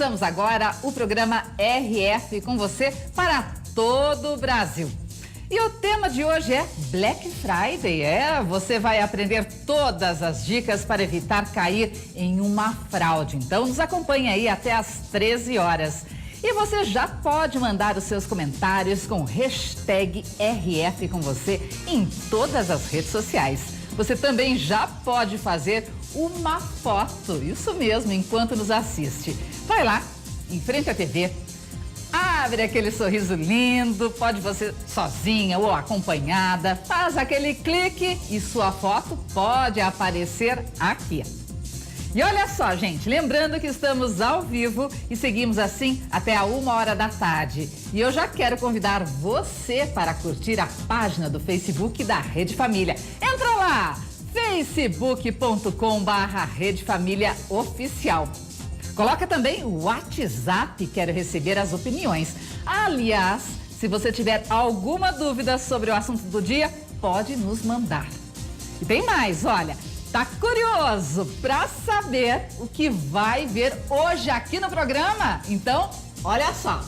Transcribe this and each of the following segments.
Começamos agora o programa RF com você para todo o Brasil. E o tema de hoje é Black Friday. Você vai aprender todas as dicas para evitar cair em uma fraude. Então nos acompanhe aí até às 13 horas. E você já pode mandar os seus comentários com hashtag RF com você em todas as redes sociais. Você também já pode fazer uma foto, isso mesmo, enquanto nos assiste. Vai lá, em frente à TV, abre aquele sorriso lindo, pode você sozinha ou acompanhada, faz aquele clique e sua foto pode aparecer aqui. E olha só, gente, lembrando que estamos ao vivo e seguimos assim até a 1h da tarde. E eu já quero convidar você para curtir a página do Facebook da Rede Família. Entra lá, facebook.com/Rede Família Oficial. Coloca também o WhatsApp, quero receber as opiniões. Aliás, se você tiver alguma dúvida sobre o assunto do dia, pode nos mandar. E tem mais, olha, tá curioso para saber o que vai ver hoje aqui no programa? Então, olha só.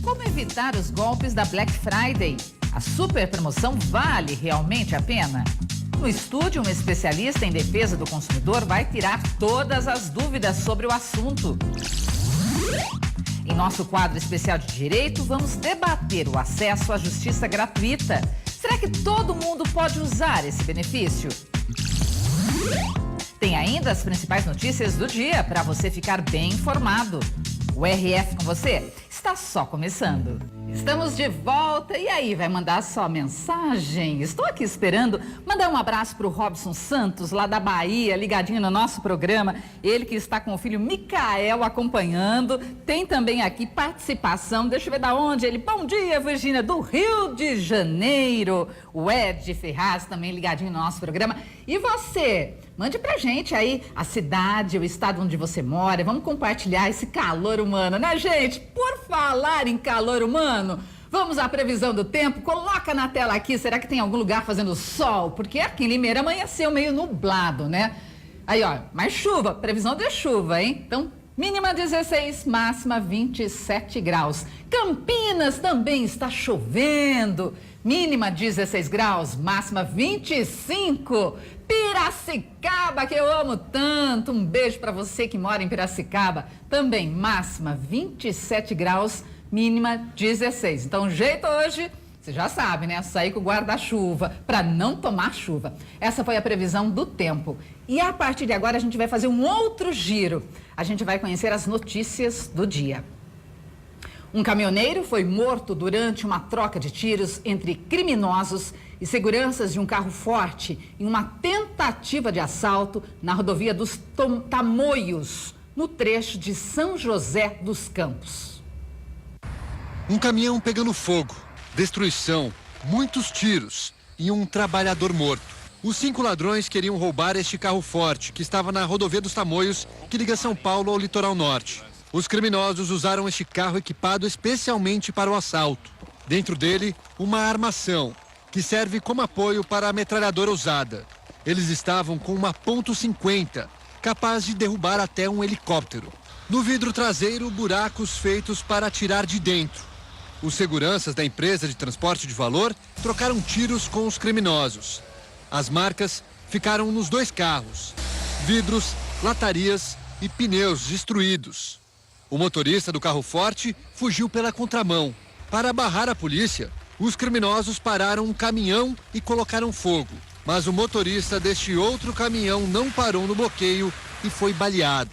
Como evitar os golpes da Black Friday? A super promoção vale realmente a pena? No estúdio, um especialista em defesa do consumidor vai tirar todas as dúvidas sobre o assunto. Em nosso quadro especial de direito, vamos debater o acesso à justiça gratuita. Será que todo mundo pode usar esse benefício? Tem ainda as principais notícias do dia para você ficar bem informado. O RF com você está só começando. Estamos de volta. E aí, vai mandar só mensagem? Estou aqui esperando mandar um abraço para o Robson Santos, lá da Bahia, ligadinho no nosso programa. Ele que está com o filho Micael acompanhando. Tem também aqui participação, deixa eu ver da onde ele. Bom dia, Virgínia, do Rio de Janeiro. O Ed Ferraz também ligadinho no nosso programa. E você? Mande pra gente aí a cidade, o estado onde você mora. Vamos compartilhar esse calor humano, né, gente? Por falar em calor humano, vamos à previsão do tempo. Coloca na tela aqui, será que tem algum lugar fazendo sol? Porque aqui em Limeira amanheceu meio nublado, né? Aí, ó, mais chuva, previsão de chuva, hein? Então, mínima 16, máxima 27 graus. Campinas também está chovendo. Mínima 16 graus, máxima 25. Piracicaba, que eu amo tanto. Um beijo para você que mora em Piracicaba. Também máxima 27 graus, mínima 16. Então, o jeito hoje, você já sabe, né? Sair com o guarda-chuva para não tomar chuva. Essa foi a previsão do tempo. E a partir de agora a gente vai fazer um outro giro. A gente vai conhecer as notícias do dia. Um caminhoneiro foi morto durante uma troca de tiros entre criminosos e seguranças de um carro forte em uma tentativa de assalto na rodovia dos Tamoios, no trecho de São José dos Campos. Um caminhão pegando fogo, destruição, muitos tiros e um trabalhador morto. Os 5 ladrões queriam roubar este carro forte que estava na rodovia dos Tamoios, que liga São Paulo ao litoral norte. Os criminosos usaram este carro equipado especialmente para o assalto. Dentro dele, uma armação, que serve como apoio para a metralhadora usada. Eles estavam com uma .50, capaz de derrubar até um helicóptero. No vidro traseiro, buracos feitos para atirar de dentro. Os seguranças da empresa de transporte de valor trocaram tiros com os criminosos. As marcas ficaram nos 2 carros. Vidros, latarias e pneus destruídos. O motorista do carro forte fugiu pela contramão. Para barrar a polícia, os criminosos pararam um caminhão e colocaram fogo. Mas o motorista deste outro caminhão não parou no bloqueio e foi baleado.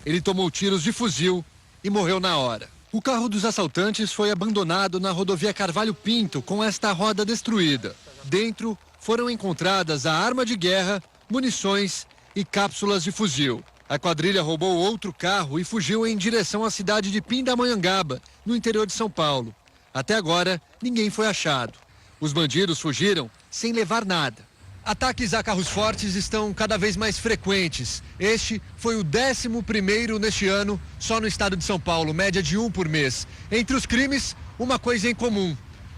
Ele tomou tiros de fuzil e morreu na hora. O carro dos assaltantes foi abandonado na rodovia Carvalho Pinto com esta roda destruída. Dentro foram encontradas a arma de guerra, munições e cápsulas de fuzil. A quadrilha roubou outro carro e fugiu em direção à cidade de Pindamonhangaba, no interior de São Paulo. Até agora, ninguém foi achado. Os bandidos fugiram sem levar nada. Ataques a carros fortes estão cada vez mais frequentes. Este foi o 11º neste ano, só no estado de São Paulo, média de 1 por mês. Entre os crimes, uma coisa em comum.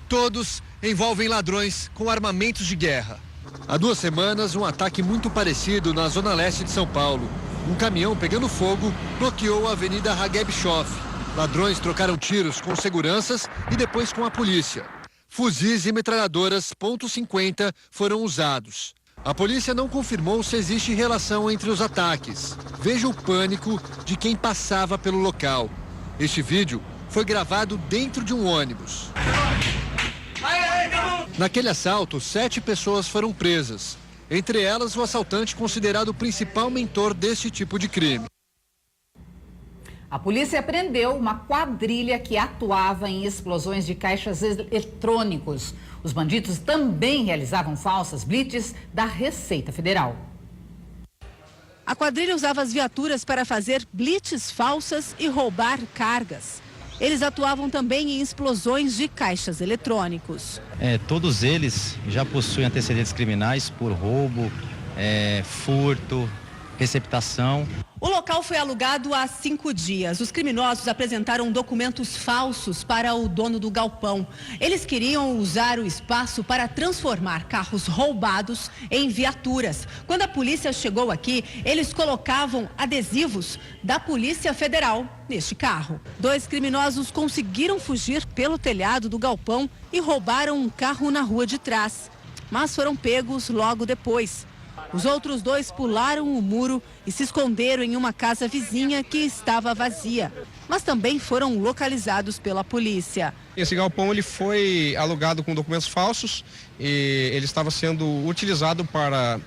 Todos envolvem ladrões com armamentos de guerra. Há 2 semanas, um ataque muito parecido na zona leste de São Paulo. Um caminhão pegando fogo bloqueou a Avenida Hageb Shof. Ladrões trocaram tiros com seguranças e depois com a polícia. Fuzis e metralhadoras .50 foram usados. A polícia não confirmou se existe relação entre os ataques. Veja o pânico de quem passava pelo local. Este vídeo foi gravado dentro de um ônibus. Naquele assalto, 7 pessoas foram presas. Entre elas, o assaltante considerado o principal mentor deste tipo de crime. A polícia prendeu uma quadrilha que atuava em explosões de caixas eletrônicos. Os bandidos também realizavam falsas blitz da Receita Federal. A quadrilha usava as viaturas para fazer blitz falsas e roubar cargas. Eles atuavam também em explosões de caixas eletrônicos. Todos eles já possuem antecedentes criminais por roubo, furto, receptação. O local foi alugado há 5 dias. Os criminosos apresentaram documentos falsos para o dono do galpão. Eles queriam usar o espaço para transformar carros roubados em viaturas. Quando a polícia chegou aqui, eles colocavam adesivos da Polícia Federal neste carro. 2 criminosos conseguiram fugir pelo telhado do galpão e roubaram um carro na rua de trás, mas foram pegos logo depois. Os outros 2 pularam o muro e se esconderam em uma casa vizinha que estava vazia, mas também foram localizados pela polícia. Esse galpão ele foi alugado com documentos falsos e ele estava sendo utilizado para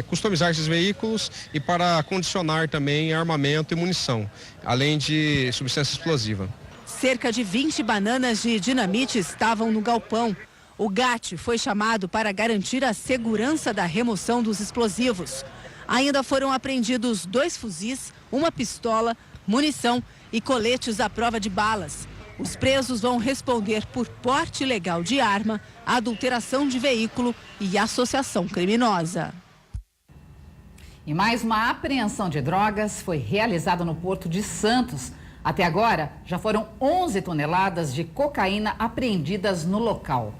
customizar esses veículos e para condicionar também armamento e munição, além de substância explosiva. Cerca de 20 bananas de dinamite estavam no galpão. O GAT foi chamado para garantir a segurança da remoção dos explosivos. Ainda foram apreendidos 2 fuzis, uma pistola, munição e coletes à prova de balas. Os presos vão responder por porte ilegal de arma, adulteração de veículo e associação criminosa. E mais uma apreensão de drogas foi realizada no Porto de Santos. Até agora, já foram 11 toneladas de cocaína apreendidas no local.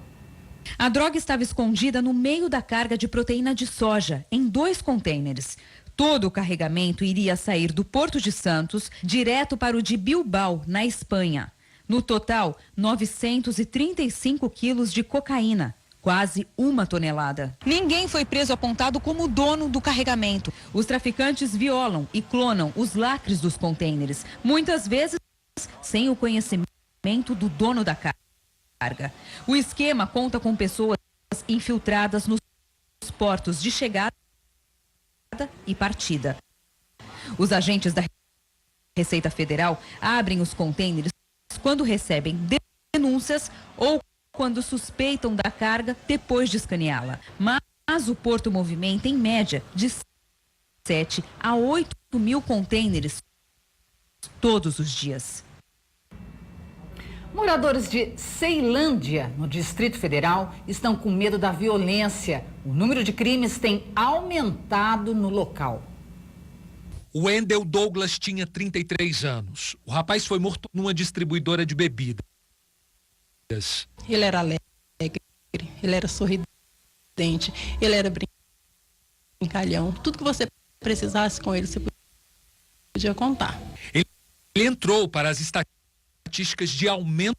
A droga estava escondida no meio da carga de proteína de soja, em 2 contêineres. Todo o carregamento iria sair do Porto de Santos direto para o de Bilbao, na Espanha. No total, 935 quilos de cocaína, quase 1 tonelada. Ninguém foi preso apontado como dono do carregamento. Os traficantes violam e clonam os lacres dos contêineres, muitas vezes sem o conhecimento do dono da carga. O esquema conta com pessoas infiltradas nos portos de chegada e partida. Os agentes da Receita Federal abrem os contêineres quando recebem denúncias ou quando suspeitam da carga depois de escaneá-la. Mas o porto movimenta, em média, de 7 a 8 mil contêineres todos os dias. Moradores de Ceilândia, no Distrito Federal, estão com medo da violência. O número de crimes tem aumentado no local. O Wendel Douglas tinha 33 anos. O rapaz foi morto numa distribuidora de bebidas. Ele era alegre, ele era sorridente, ele era brincalhão. Tudo que você precisasse com ele, você podia contar. Ele entrou para as estatísticas de aumento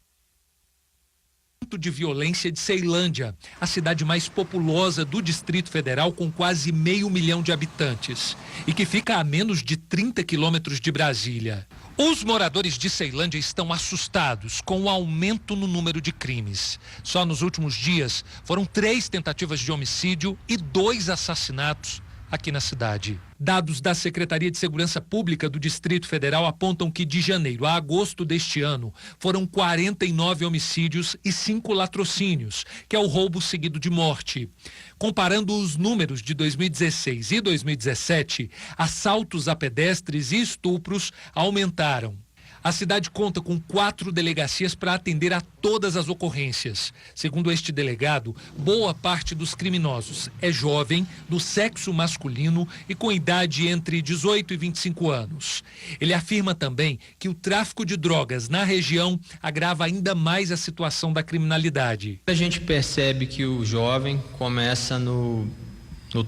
de violência de Ceilândia, a cidade mais populosa do Distrito Federal, com quase 500 mil de habitantes e que fica a menos de 30 quilômetros de Brasília. Os moradores de Ceilândia estão assustados com o aumento no número de crimes. Só nos últimos dias foram 3 tentativas de homicídio e 2 assassinatos aqui na cidade. Dados da Secretaria de Segurança Pública do Distrito Federal apontam que de janeiro a agosto deste ano foram 49 homicídios e 5 latrocínios, que é o roubo seguido de morte. Comparando os números de 2016 e 2017, assaltos a pedestres e estupros aumentaram. A cidade conta com 4 delegacias para atender a todas as ocorrências. Segundo este delegado, boa parte dos criminosos é jovem, do sexo masculino e com idade entre 18 e 25 anos. Ele afirma também que o tráfico de drogas na região agrava ainda mais a situação da criminalidade. A gente percebe que o jovem começa no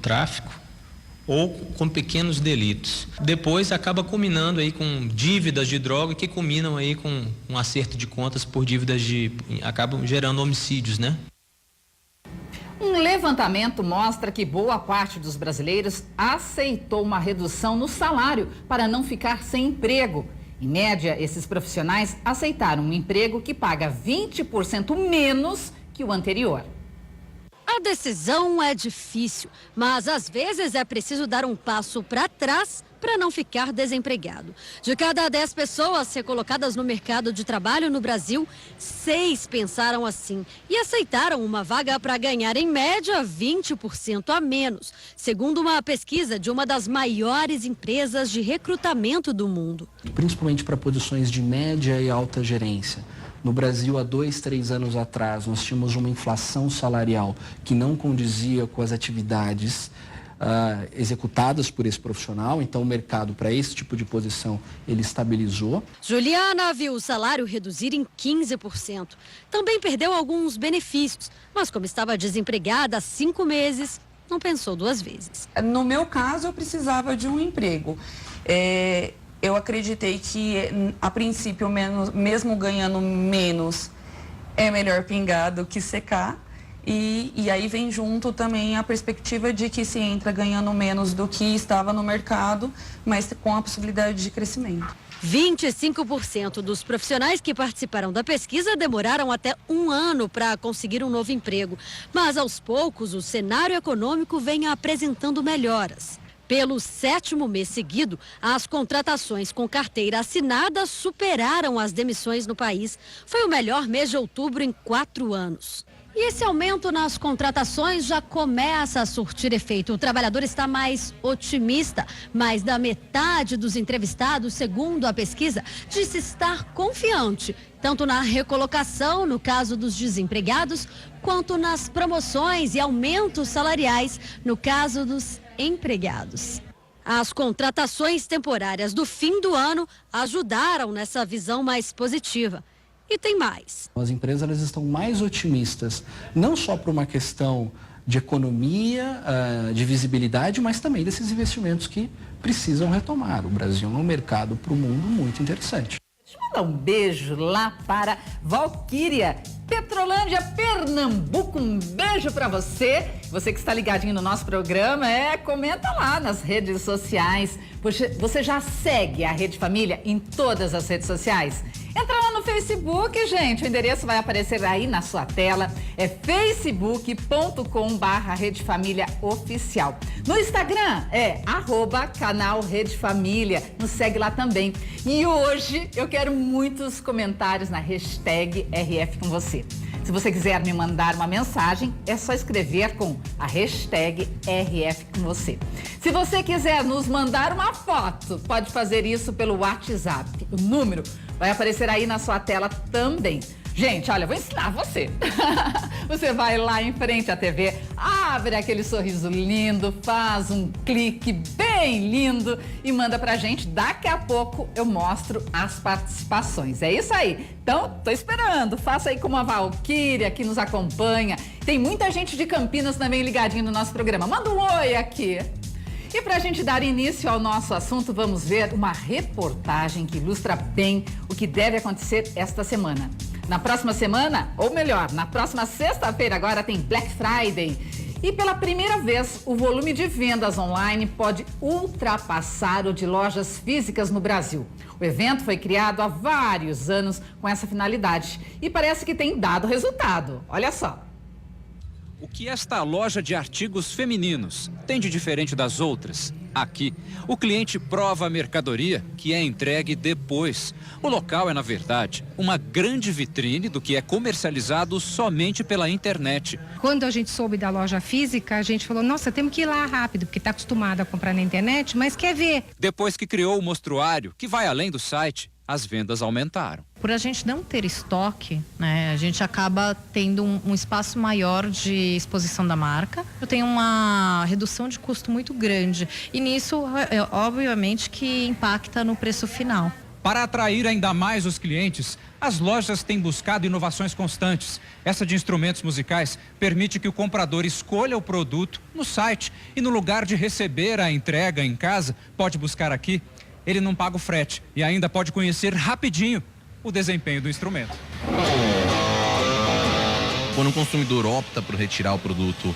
tráfico ou com pequenos delitos. Depois acaba culminando aí com dívidas de droga que culminam aí com um acerto de contas por dívidas acabam gerando homicídios, né? Um levantamento mostra que boa parte dos brasileiros aceitou uma redução no salário para não ficar sem emprego. Em média, esses profissionais aceitaram um emprego que paga 20% menos que o anterior. A decisão é difícil, mas às vezes é preciso dar um passo para trás para não ficar desempregado. De cada 10 pessoas recolocadas no mercado de trabalho no Brasil, 6 pensaram assim e aceitaram uma vaga para ganhar em média 20% a menos, segundo uma pesquisa de uma das maiores empresas de recrutamento do mundo. Principalmente para posições de média e alta gerência. No Brasil, há 2, 3 anos atrás, nós tínhamos uma inflação salarial que não condizia com as atividades executadas por esse profissional. Então, o mercado para esse tipo de posição, ele estabilizou. Juliana viu o salário reduzir em 15%. Também perdeu alguns benefícios, mas como estava desempregada há 5 meses, não pensou 2 vezes. No meu caso, eu precisava de um emprego. Eu acreditei que, a princípio, mesmo ganhando menos, é melhor pingar do que secar. E aí vem junto também a perspectiva de que se entra ganhando menos do que estava no mercado, mas com a possibilidade de crescimento. 25% dos profissionais que participaram da pesquisa demoraram até 1 ano para conseguir um novo emprego. Mas, aos poucos, o cenário econômico vem apresentando melhoras. Pelo 7º mês seguido, as contratações com carteira assinada superaram as demissões no país. Foi o melhor mês de outubro em 4 anos. E esse aumento nas contratações já começa a surtir efeito. O trabalhador está mais otimista. Mais da metade dos entrevistados, segundo a pesquisa, disse estar confiante, tanto na recolocação, no caso dos desempregados, quanto nas promoções e aumentos salariais, no caso dos empregados. As contratações temporárias do fim do ano ajudaram nessa visão mais positiva. E tem mais. As empresas elas estão mais otimistas, não só por uma questão de economia, de visibilidade, mas também desses investimentos que precisam retomar. O Brasil é um mercado para o mundo muito interessante. Deixa eu mandar um beijo lá para Valquíria, Petrolândia, Pernambuco. Um beijo para você. Você que está ligadinho no nosso programa, comenta lá nas redes sociais. Você já segue a Rede Família em todas as redes sociais? Entra lá no Facebook, gente. O endereço vai aparecer aí na sua tela. É facebook.com/Rede Família Oficial. No Instagram é @canal Rede Família. Nos segue lá também. E hoje eu quero muitos comentários na hashtag RF com você. Se você quiser me mandar uma mensagem, é só escrever com a hashtag RF com você. Se você quiser nos mandar uma foto, pode fazer isso pelo WhatsApp. O número vai aparecer aí na sua tela também. Gente, olha, eu vou ensinar você. Você vai lá em frente à TV, abre aquele sorriso lindo, faz um clique bem lindo e manda pra gente. Daqui a pouco eu mostro as participações. É isso aí. Então, tô esperando. Faça aí como a Valquíria que nos acompanha. Tem muita gente de Campinas também ligadinho no nosso programa. Manda um oi aqui. E para a gente dar início ao nosso assunto, vamos ver uma reportagem que ilustra bem o que deve acontecer esta semana. Na próxima semana, ou melhor, na próxima sexta-feira agora tem Black Friday. E pela primeira vez, o volume de vendas online pode ultrapassar o de lojas físicas no Brasil. O evento foi criado há vários anos com essa finalidade e parece que tem dado resultado. Olha só. O que esta loja de artigos femininos tem de diferente das outras? Aqui, o cliente prova a mercadoria que é entregue depois. O local é, na verdade, uma grande vitrine do que é comercializado somente pela internet. Quando a gente soube da loja física, a gente falou, nossa, temos que ir lá rápido, porque está acostumado a comprar na internet, mas quer ver. Depois que criou o mostruário, que vai além do site, as vendas aumentaram. Por a gente não ter estoque, né, a gente acaba tendo um espaço maior de exposição da marca. Eu tenho uma redução de custo muito grande e nisso, obviamente, que impacta no preço final. Para atrair ainda mais os clientes, as lojas têm buscado inovações constantes. Essa de instrumentos musicais permite que o comprador escolha o produto no site e no lugar de receber a entrega em casa, pode buscar aqui. Ele não paga o frete e ainda pode conhecer rapidinho o desempenho do instrumento. Quando o consumidor opta por retirar o produto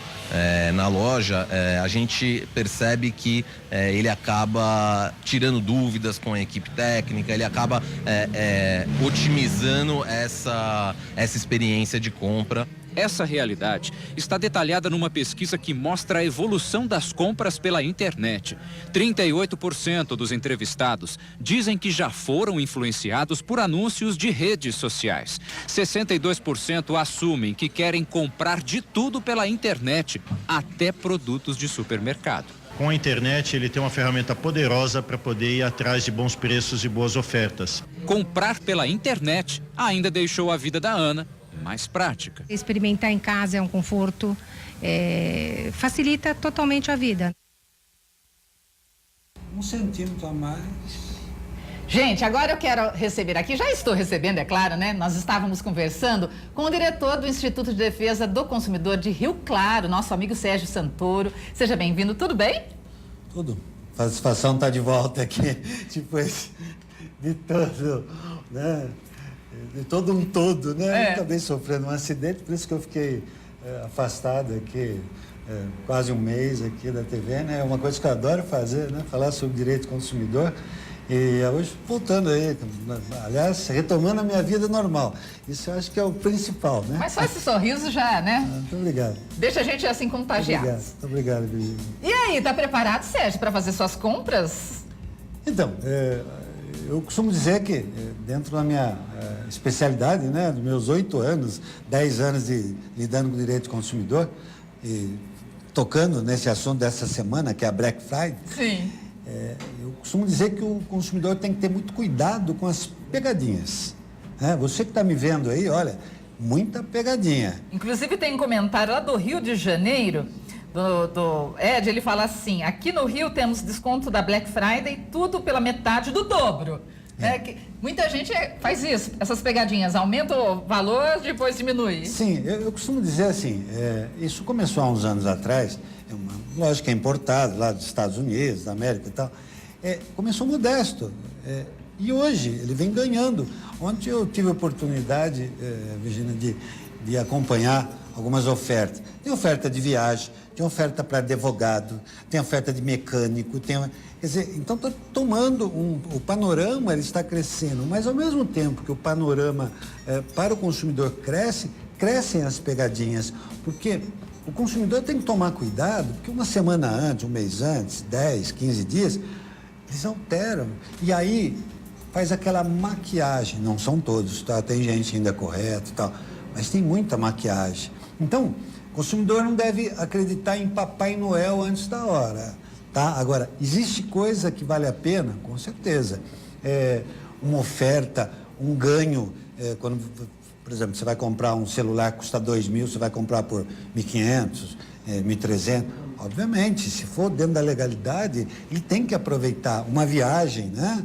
na loja, a gente percebe que ele acaba tirando dúvidas com a equipe técnica, ele acaba otimizando essa experiência de compra. Essa realidade está detalhada numa pesquisa que mostra a evolução das compras pela internet. 38% dos entrevistados dizem que já foram influenciados por anúncios de redes sociais. 62% assumem que querem comprar de tudo pela internet, até produtos de supermercado. Com a internet, ele tem uma ferramenta poderosa para poder ir atrás de bons preços e boas ofertas. Comprar pela internet ainda deixou a vida da Ana mais prática. Experimentar em casa é um conforto, facilita totalmente a vida. 1 centímetro a mais. Gente, agora eu quero receber aqui, já estou recebendo, é claro, né? Nós estávamos conversando com o diretor do Instituto de Defesa do Consumidor de Rio Claro, nosso amigo Sérgio Santoro. Seja bem-vindo, tudo bem? Tudo. Satisfação estar de volta aqui, depois de todo, né? De todo um todo, né? Eu acabei sofrendo um acidente, por isso que eu fiquei afastado aqui, quase um mês aqui da TV, né? É uma coisa que eu adoro fazer, né? Falar sobre direito do consumidor. E hoje, voltando aí, aliás, retomando a minha vida normal. Isso eu acho que é o principal, né? Mas só esse sorriso já, né? Muito obrigado. Deixa a gente assim contagiado. Muito obrigado, Virginia. E aí, tá preparado, Sérgio, para fazer suas compras? Então, eu costumo dizer que dentro da minha especialidade, né, dos meus 8 anos, 10 anos de lidando com o direito do consumidor, e tocando nesse assunto dessa semana, que é a Black Friday. Sim. Eu costumo dizer que o consumidor tem que ter muito cuidado com as pegadinhas. Você que está me vendo aí, olha, muita pegadinha. Inclusive tem um comentário lá do Rio de Janeiro, do Ed, ele fala assim: aqui no Rio temos desconto da Black Friday, tudo pela metade do dobro. Muita gente faz isso, essas pegadinhas, aumenta o valor, depois diminui. Sim, eu costumo dizer assim, isso começou há uns anos atrás, é uma lógica importada lá dos Estados Unidos, da América e tal, começou modesto, e hoje ele vem ganhando. Ontem eu tive a oportunidade, Virginia, de acompanhar algumas ofertas. Tem oferta de viagem, tem oferta para advogado, tem oferta de mecânico, quer dizer, então está tomando o panorama, ele está crescendo, mas ao mesmo tempo que o panorama para o consumidor crescem as pegadinhas, porque o consumidor tem que tomar cuidado, porque uma semana antes, um mês antes, 10, 15 dias, eles alteram, e aí faz aquela maquiagem, não são todos, tá? Tem gente ainda correta e tal, mas tem muita maquiagem. Então, o consumidor não deve acreditar em Papai Noel antes da hora, tá? Agora, existe coisa que vale a pena? Com certeza. Uma oferta, um ganho, quando, por exemplo, você vai comprar um celular que custa 2.000, você vai comprar por 1.500, 1.300. Obviamente, se for dentro da legalidade, ele tem que aproveitar uma viagem, né?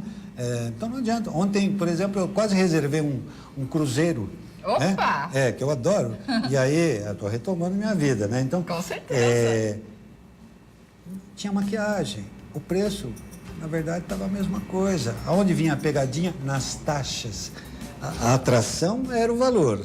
Então não adianta. Ontem, por exemplo, eu quase reservei um cruzeiro. Opa! Né? Que eu adoro. E aí, eu estou retomando minha vida, né? Então, com certeza. Tinha maquiagem. O preço, na verdade, estava a mesma coisa. Aonde vinha a pegadinha? Nas taxas. A atração era o valor.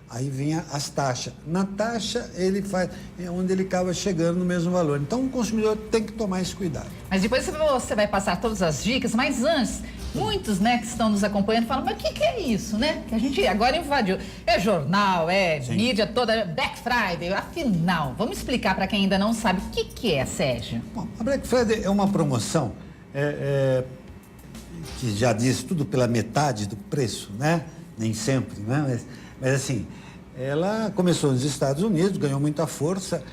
Aí vinha as taxas. Na taxa, ele faz, onde ele acaba chegando no mesmo valor. Então, o consumidor tem que tomar esse cuidado. Mas depois você vai passar todas as dicas, mas antes, muitos, né, que estão nos acompanhando falam, mas o que é isso, né? Que a gente agora invadiu. É jornal, Sim. Mídia toda, Black Friday. Afinal, vamos explicar para quem ainda não sabe o que é, Sérgio? Bom, a Black Friday é uma promoção que já diz tudo pela metade do preço, né? Nem sempre, né? Mas assim, ela começou nos Estados Unidos, ganhou muita força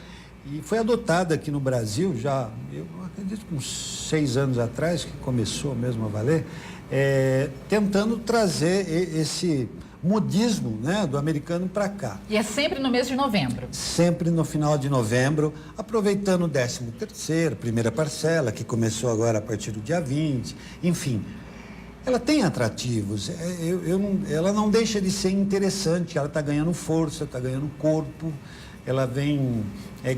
e foi adotada aqui no Brasil já, eu acredito que uns 6 anos atrás, que começou mesmo a valer, tentando trazer esse modismo, né, do americano para cá. E é sempre no mês de novembro? Sempre no final de novembro, aproveitando o 13º, primeira parcela, que começou agora a partir do dia 20, enfim. ela tem atrativos. Ela não deixa de ser interessante. Ela está ganhando força, está ganhando corpo. Ela vem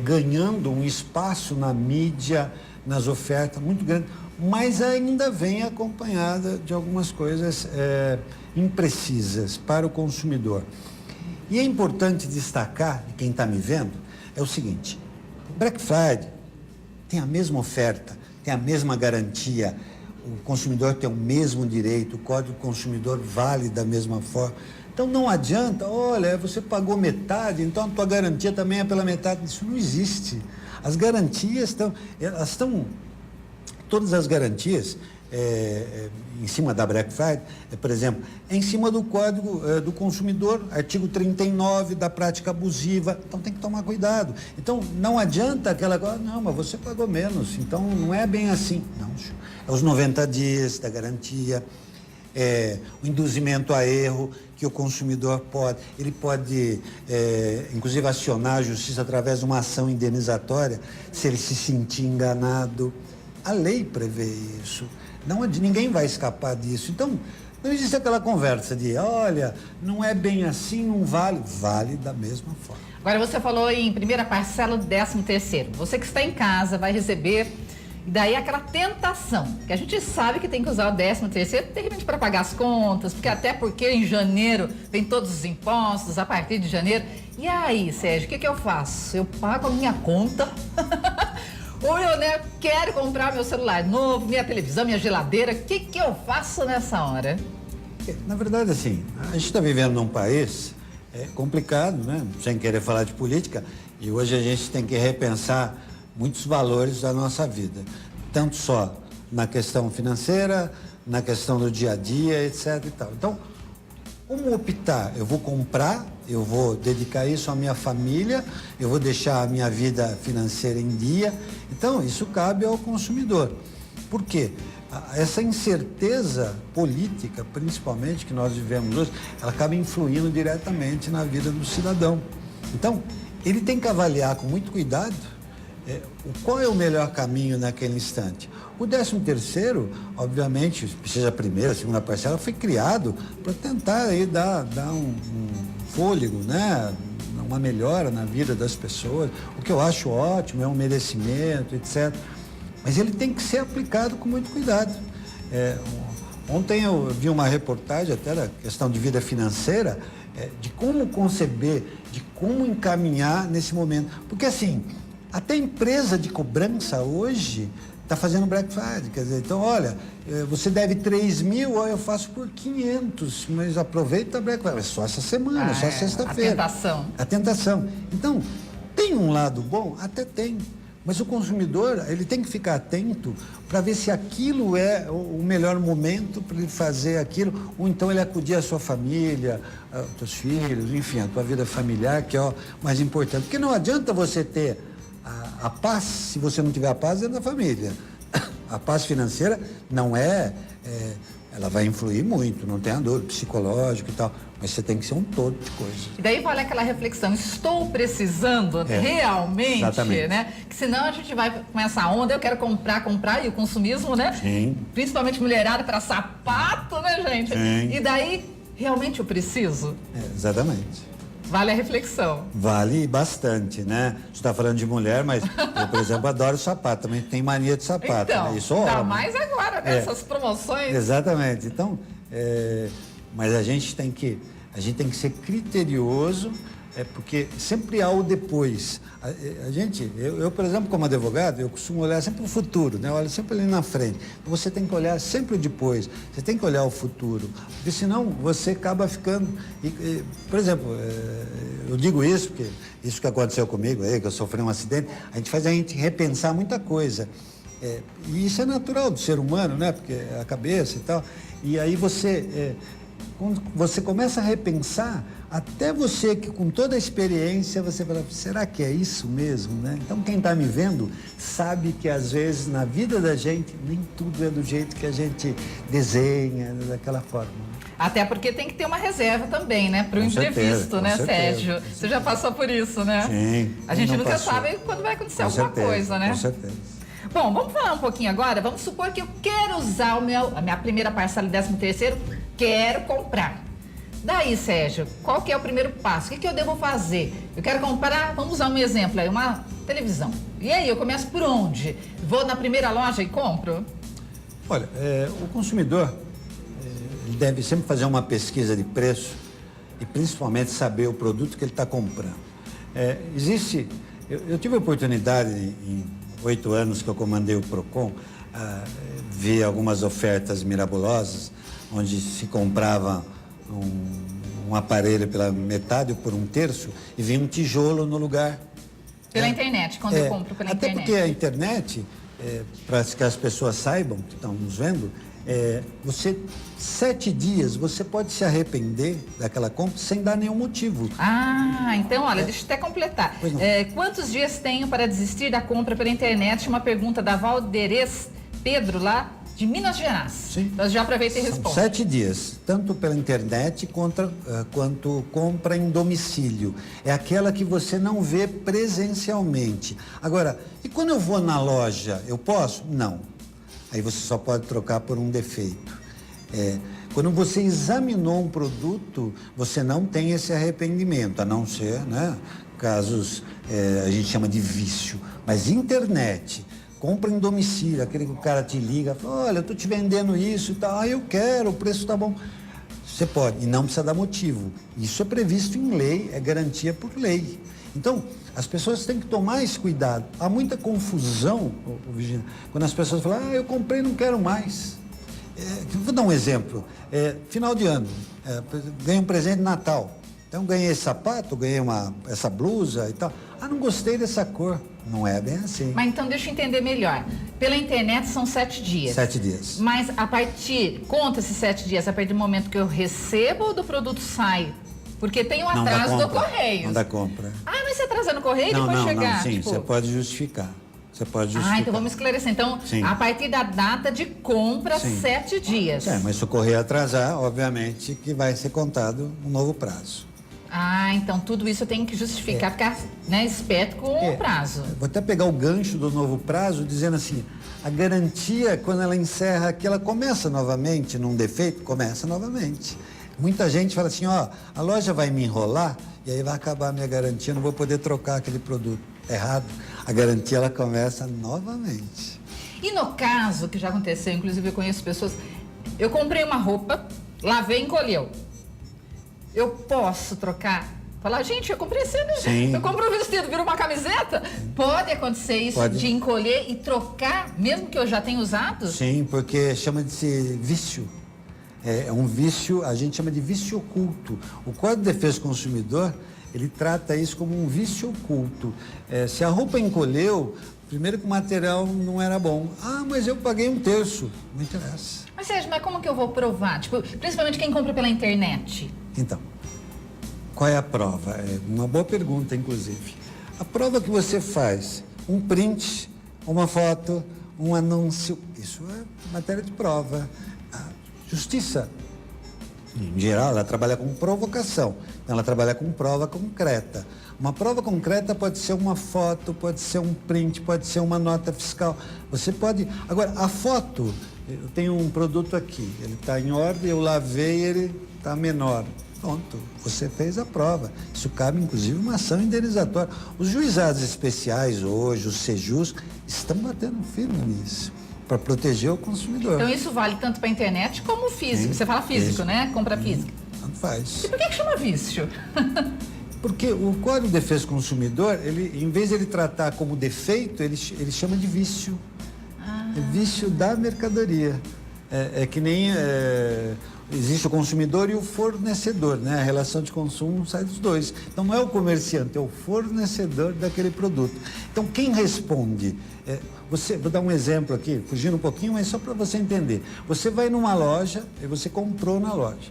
ganhando um espaço na mídia, nas ofertas muito grande, mas ainda vem acompanhada de algumas coisas imprecisas para o consumidor. E é importante destacar, quem está me vendo, é o seguinte: Black Friday tem a mesma oferta, tem a mesma garantia, o consumidor tem o mesmo direito, o Código do Consumidor vale da mesma forma. Então não adianta, olha, você pagou metade, então a tua garantia também é pela metade. Isso não existe. As garantias estão, todas as garantias em cima da Black Friday, por exemplo, em cima do Código do Consumidor, artigo 39 da prática abusiva. Então tem que tomar cuidado. Então não adianta aquela coisa, não, mas você pagou menos, então não é bem assim. Não, é os 90 dias da garantia, o induzimento a erro, que o consumidor pode inclusive acionar a justiça através de uma ação indenizatória se ele se sentir enganado. A lei prevê isso. Ninguém vai escapar disso. Então, não existe aquela conversa de, olha, não é bem assim, não vale. Vale da mesma forma. Agora, você falou em primeira parcela do 13º. Você que está em casa vai receber, e daí aquela tentação, que a gente sabe que tem que usar o 13º, de repente, para pagar as contas, porque em janeiro vem todos os impostos, a partir de janeiro. E aí, Sérgio, o que eu faço? Eu pago a minha conta... Ou eu, quero comprar meu celular novo, minha televisão, minha geladeira. O que eu faço nessa hora? Na verdade, assim, a gente está vivendo num país complicado, né? Sem querer falar de política, e hoje a gente tem que repensar muitos valores da nossa vida. Tanto só na questão financeira, na questão do dia a dia, etc. e tal. Então, como optar? Eu vou comprar, eu vou dedicar isso à minha família, eu vou deixar a minha vida financeira em dia. Então, isso cabe ao consumidor. Por quê? Essa incerteza política, principalmente, que nós vivemos hoje, ela acaba influindo diretamente na vida do cidadão. Então, ele tem que avaliar com muito cuidado qual é o melhor caminho naquele instante. O 13º, obviamente, seja a primeira, a segunda parcela, foi criado para tentar aí dar um fôlego, né? Uma melhora na vida das pessoas, o que eu acho ótimo, é um merecimento, etc. Mas ele tem que ser aplicado com muito cuidado. Ontem eu vi uma reportagem até da questão de vida financeira, de como conceber, de como encaminhar nesse momento. Porque assim, até empresa de cobrança hoje está fazendo Black Friday, quer dizer, então olha, você deve 3.000, eu faço por 500, mas aproveita a Black Friday, é só essa semana, só sexta-feira. A tentação. Então, tem um lado bom? Até tem, mas o consumidor, ele tem que ficar atento para ver se aquilo é o melhor momento para ele fazer aquilo, ou então ele acudir à sua família, aos seus filhos, enfim, a tua vida familiar, que é o mais importante, porque não adianta você ter a paz, se você não tiver a paz, dentro da família. A paz financeira não ela vai influir muito, não tenha dor, psicológico e tal, mas você tem que ser um todo de coisas. E daí vale aquela reflexão, estou precisando realmente, exatamente, né? Que senão a gente vai com essa onda, eu quero comprar, e o consumismo, né? Sim. Principalmente mulherada para sapato, né, gente? Sim. E daí, realmente eu preciso? Exatamente. Vale a reflexão. Vale bastante, né? Você está falando de mulher, mas eu, por exemplo, adoro sapato, também tenho mania de sapato. Então, né? Isso ainda mais agora, né? Essas promoções. Exatamente. Então, mas a gente tem que ser criterioso, porque sempre há o depois. Eu, por exemplo, como advogado, eu costumo olhar sempre o futuro, né? Olha sempre ali na frente. Você tem que olhar sempre o depois, você tem que olhar o futuro, porque senão você acaba ficando... por exemplo, eu digo isso, porque isso que aconteceu comigo, que eu sofri um acidente, a gente repensar muita coisa. E isso é natural do ser humano, né? Porque é a cabeça e tal. E aí quando você começa a repensar, até você que com toda a experiência, você fala, será que é isso mesmo, né? Então quem está me vendo sabe que às vezes na vida da gente, nem tudo é do jeito que a gente desenha, daquela forma. Até porque tem que ter uma reserva também, né? Para o imprevisto, né, Sérgio? Você já passou por isso, né? Sim. A gente nunca sabe quando vai acontecer alguma coisa, né? Com certeza. Bom, vamos falar um pouquinho agora. Vamos supor que eu quero usar a minha primeira parcela de 13º, quero comprar. Daí, Sérgio, qual que é o primeiro passo? O que eu devo fazer? Eu quero comprar, vamos usar um exemplo aí, uma televisão. E aí, eu começo por onde? Vou na primeira loja e compro? Olha, o consumidor ele deve sempre fazer uma pesquisa de preço e principalmente saber o produto que ele está comprando. Eu tive a oportunidade, em 8 anos que eu comandei o PROCON, vi algumas ofertas mirabolosas, onde se comprava um aparelho pela metade ou por 1/3 e vinha um tijolo no lugar. Pela internet, quando eu compro pela internet. Até porque a internet, para que as pessoas saibam, que estão nos vendo, 7 dias você pode se arrepender daquela compra sem dar nenhum motivo. Então, olha, deixa eu até completar. Quantos dias tenho para desistir da compra pela internet? Uma pergunta da Valderez Pedro, lá de Minas Gerais. Sim. Então, já aproveita e São responde. 7 dias, tanto pela internet quanto compra em domicílio. É aquela que você não vê presencialmente. Agora, e quando eu vou na loja, eu posso? Não. Aí você só pode trocar por um defeito. Quando você examinou um produto, você não tem esse arrependimento, a não ser, né, casos, a gente chama de vício. Mas internet, compra em domicílio, aquele que o cara te liga, fala, olha, eu tô te vendendo isso e tal, eu quero, o preço tá bom. Você pode, e não precisa dar motivo. Isso é previsto em lei, é garantia por lei. Então, as pessoas têm que tomar esse cuidado. Há muita confusão, Virginia, quando as pessoas falam, eu comprei e não quero mais. Vou dar um exemplo. Final de ano, ganhei um presente de Natal. Então, ganhei esse sapato, ganhei essa blusa e tal. Não gostei dessa cor. Não é bem assim. Mas então, deixa eu entender melhor. Pela internet são 7 dias. 7 dias. Mas conta-se 7 dias a partir do momento que eu recebo ou do produto sai? Porque tem um atraso do correio. Não dá compra. Mas você atrasa no correio e depois chegar? Não, sim, você pode justificar. Então vamos esclarecer. Então, sim, a partir da data de compra, sim, 7 dias. Mas se o correio atrasar, obviamente que vai ser contado um novo prazo. Então tudo isso eu tenho que justificar, ficar, né, esperto com o prazo. Vou até pegar o gancho do novo prazo, dizendo assim, a garantia, quando ela encerra aqui, ela começa novamente, num defeito, começa novamente. Muita gente fala assim, a loja vai me enrolar e aí vai acabar a minha garantia, não vou poder trocar aquele produto. Errado. A garantia, ela começa novamente. E no caso, que já aconteceu, inclusive eu conheço pessoas, eu comprei uma roupa, lavei e encolheu. Eu posso trocar? Falar, gente, eu comprei esse, eu compro um vestido, vira uma camiseta? Pode acontecer isso, de encolher e trocar, mesmo que eu já tenha usado? Sim, porque chama de ser vício. É um vício, a gente chama de vício oculto. O Código de Defesa do Consumidor, ele trata isso como um vício oculto. Se a roupa encolheu, primeiro que o material não era bom. Mas eu paguei 1/3. Não interessa. Mas Sérgio, como que eu vou provar? Principalmente quem compra pela internet. Então, qual é a prova? É uma boa pergunta, inclusive. A prova que você faz, um print, uma foto, um anúncio, isso é matéria de prova. A justiça, em geral, ela trabalha com provocação, ela trabalha com prova concreta. Uma prova concreta pode ser uma foto, pode ser um print, pode ser uma nota fiscal. Você pode... Agora, a foto, eu tenho um produto aqui, ele está em ordem, eu lavei, ele está menor. Pronto, você fez a prova. Isso cabe, inclusive, uma ação indenizatória. Os juizados especiais hoje, os SEJUs, estão batendo firme nisso, para proteger o consumidor. Então isso vale tanto para a internet como físico. Sim, você fala físico, né? Compra física. Tanto faz. E por que chama vício? Porque o Código de Defesa do Consumidor, ele, em vez de ele tratar como defeito, ele chama de vício. É vício da mercadoria. É que nem... existe o consumidor e o fornecedor, né? A relação de consumo sai dos dois. Então não é o comerciante, é o fornecedor daquele produto. Então quem responde? Vou dar um exemplo aqui, fugindo um pouquinho, mas só para você entender. Você vai numa loja e você comprou na loja.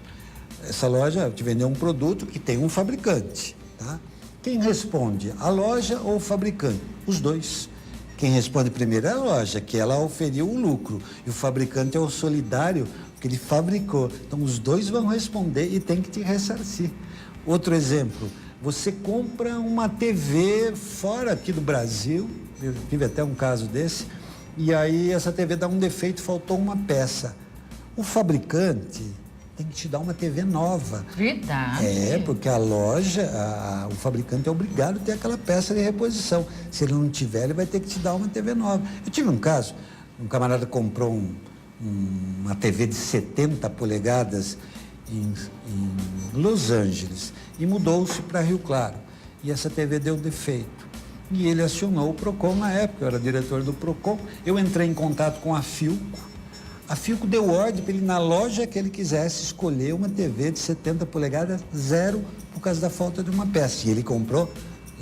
Essa loja te vendeu um produto que tem um fabricante, tá? Quem responde? A loja ou o fabricante? Os dois. Quem responde primeiro é a loja, que ela oferiu o lucro. E o fabricante é o solidário, que ele fabricou. Então, os dois vão responder e tem que te ressarcir. Outro exemplo, você compra uma TV fora aqui do Brasil, eu tive até um caso desse, e aí essa TV dá um defeito, faltou uma peça. O fabricante tem que te dar uma TV nova. Verdade. Porque a loja, o fabricante é obrigado a ter aquela peça de reposição. Se ele não tiver, ele vai ter que te dar uma TV nova. Eu tive um caso, um camarada comprou uma TV de 70 polegadas em Los Angeles e mudou-se para Rio Claro. E essa TV deu defeito. E ele acionou o Procon na época, eu era diretor do Procon. Eu entrei em contato com a Philco. A Philco deu ordem para ele, na loja que ele quisesse, escolher uma TV de 70 polegadas, zero, por causa da falta de uma peça. E ele comprou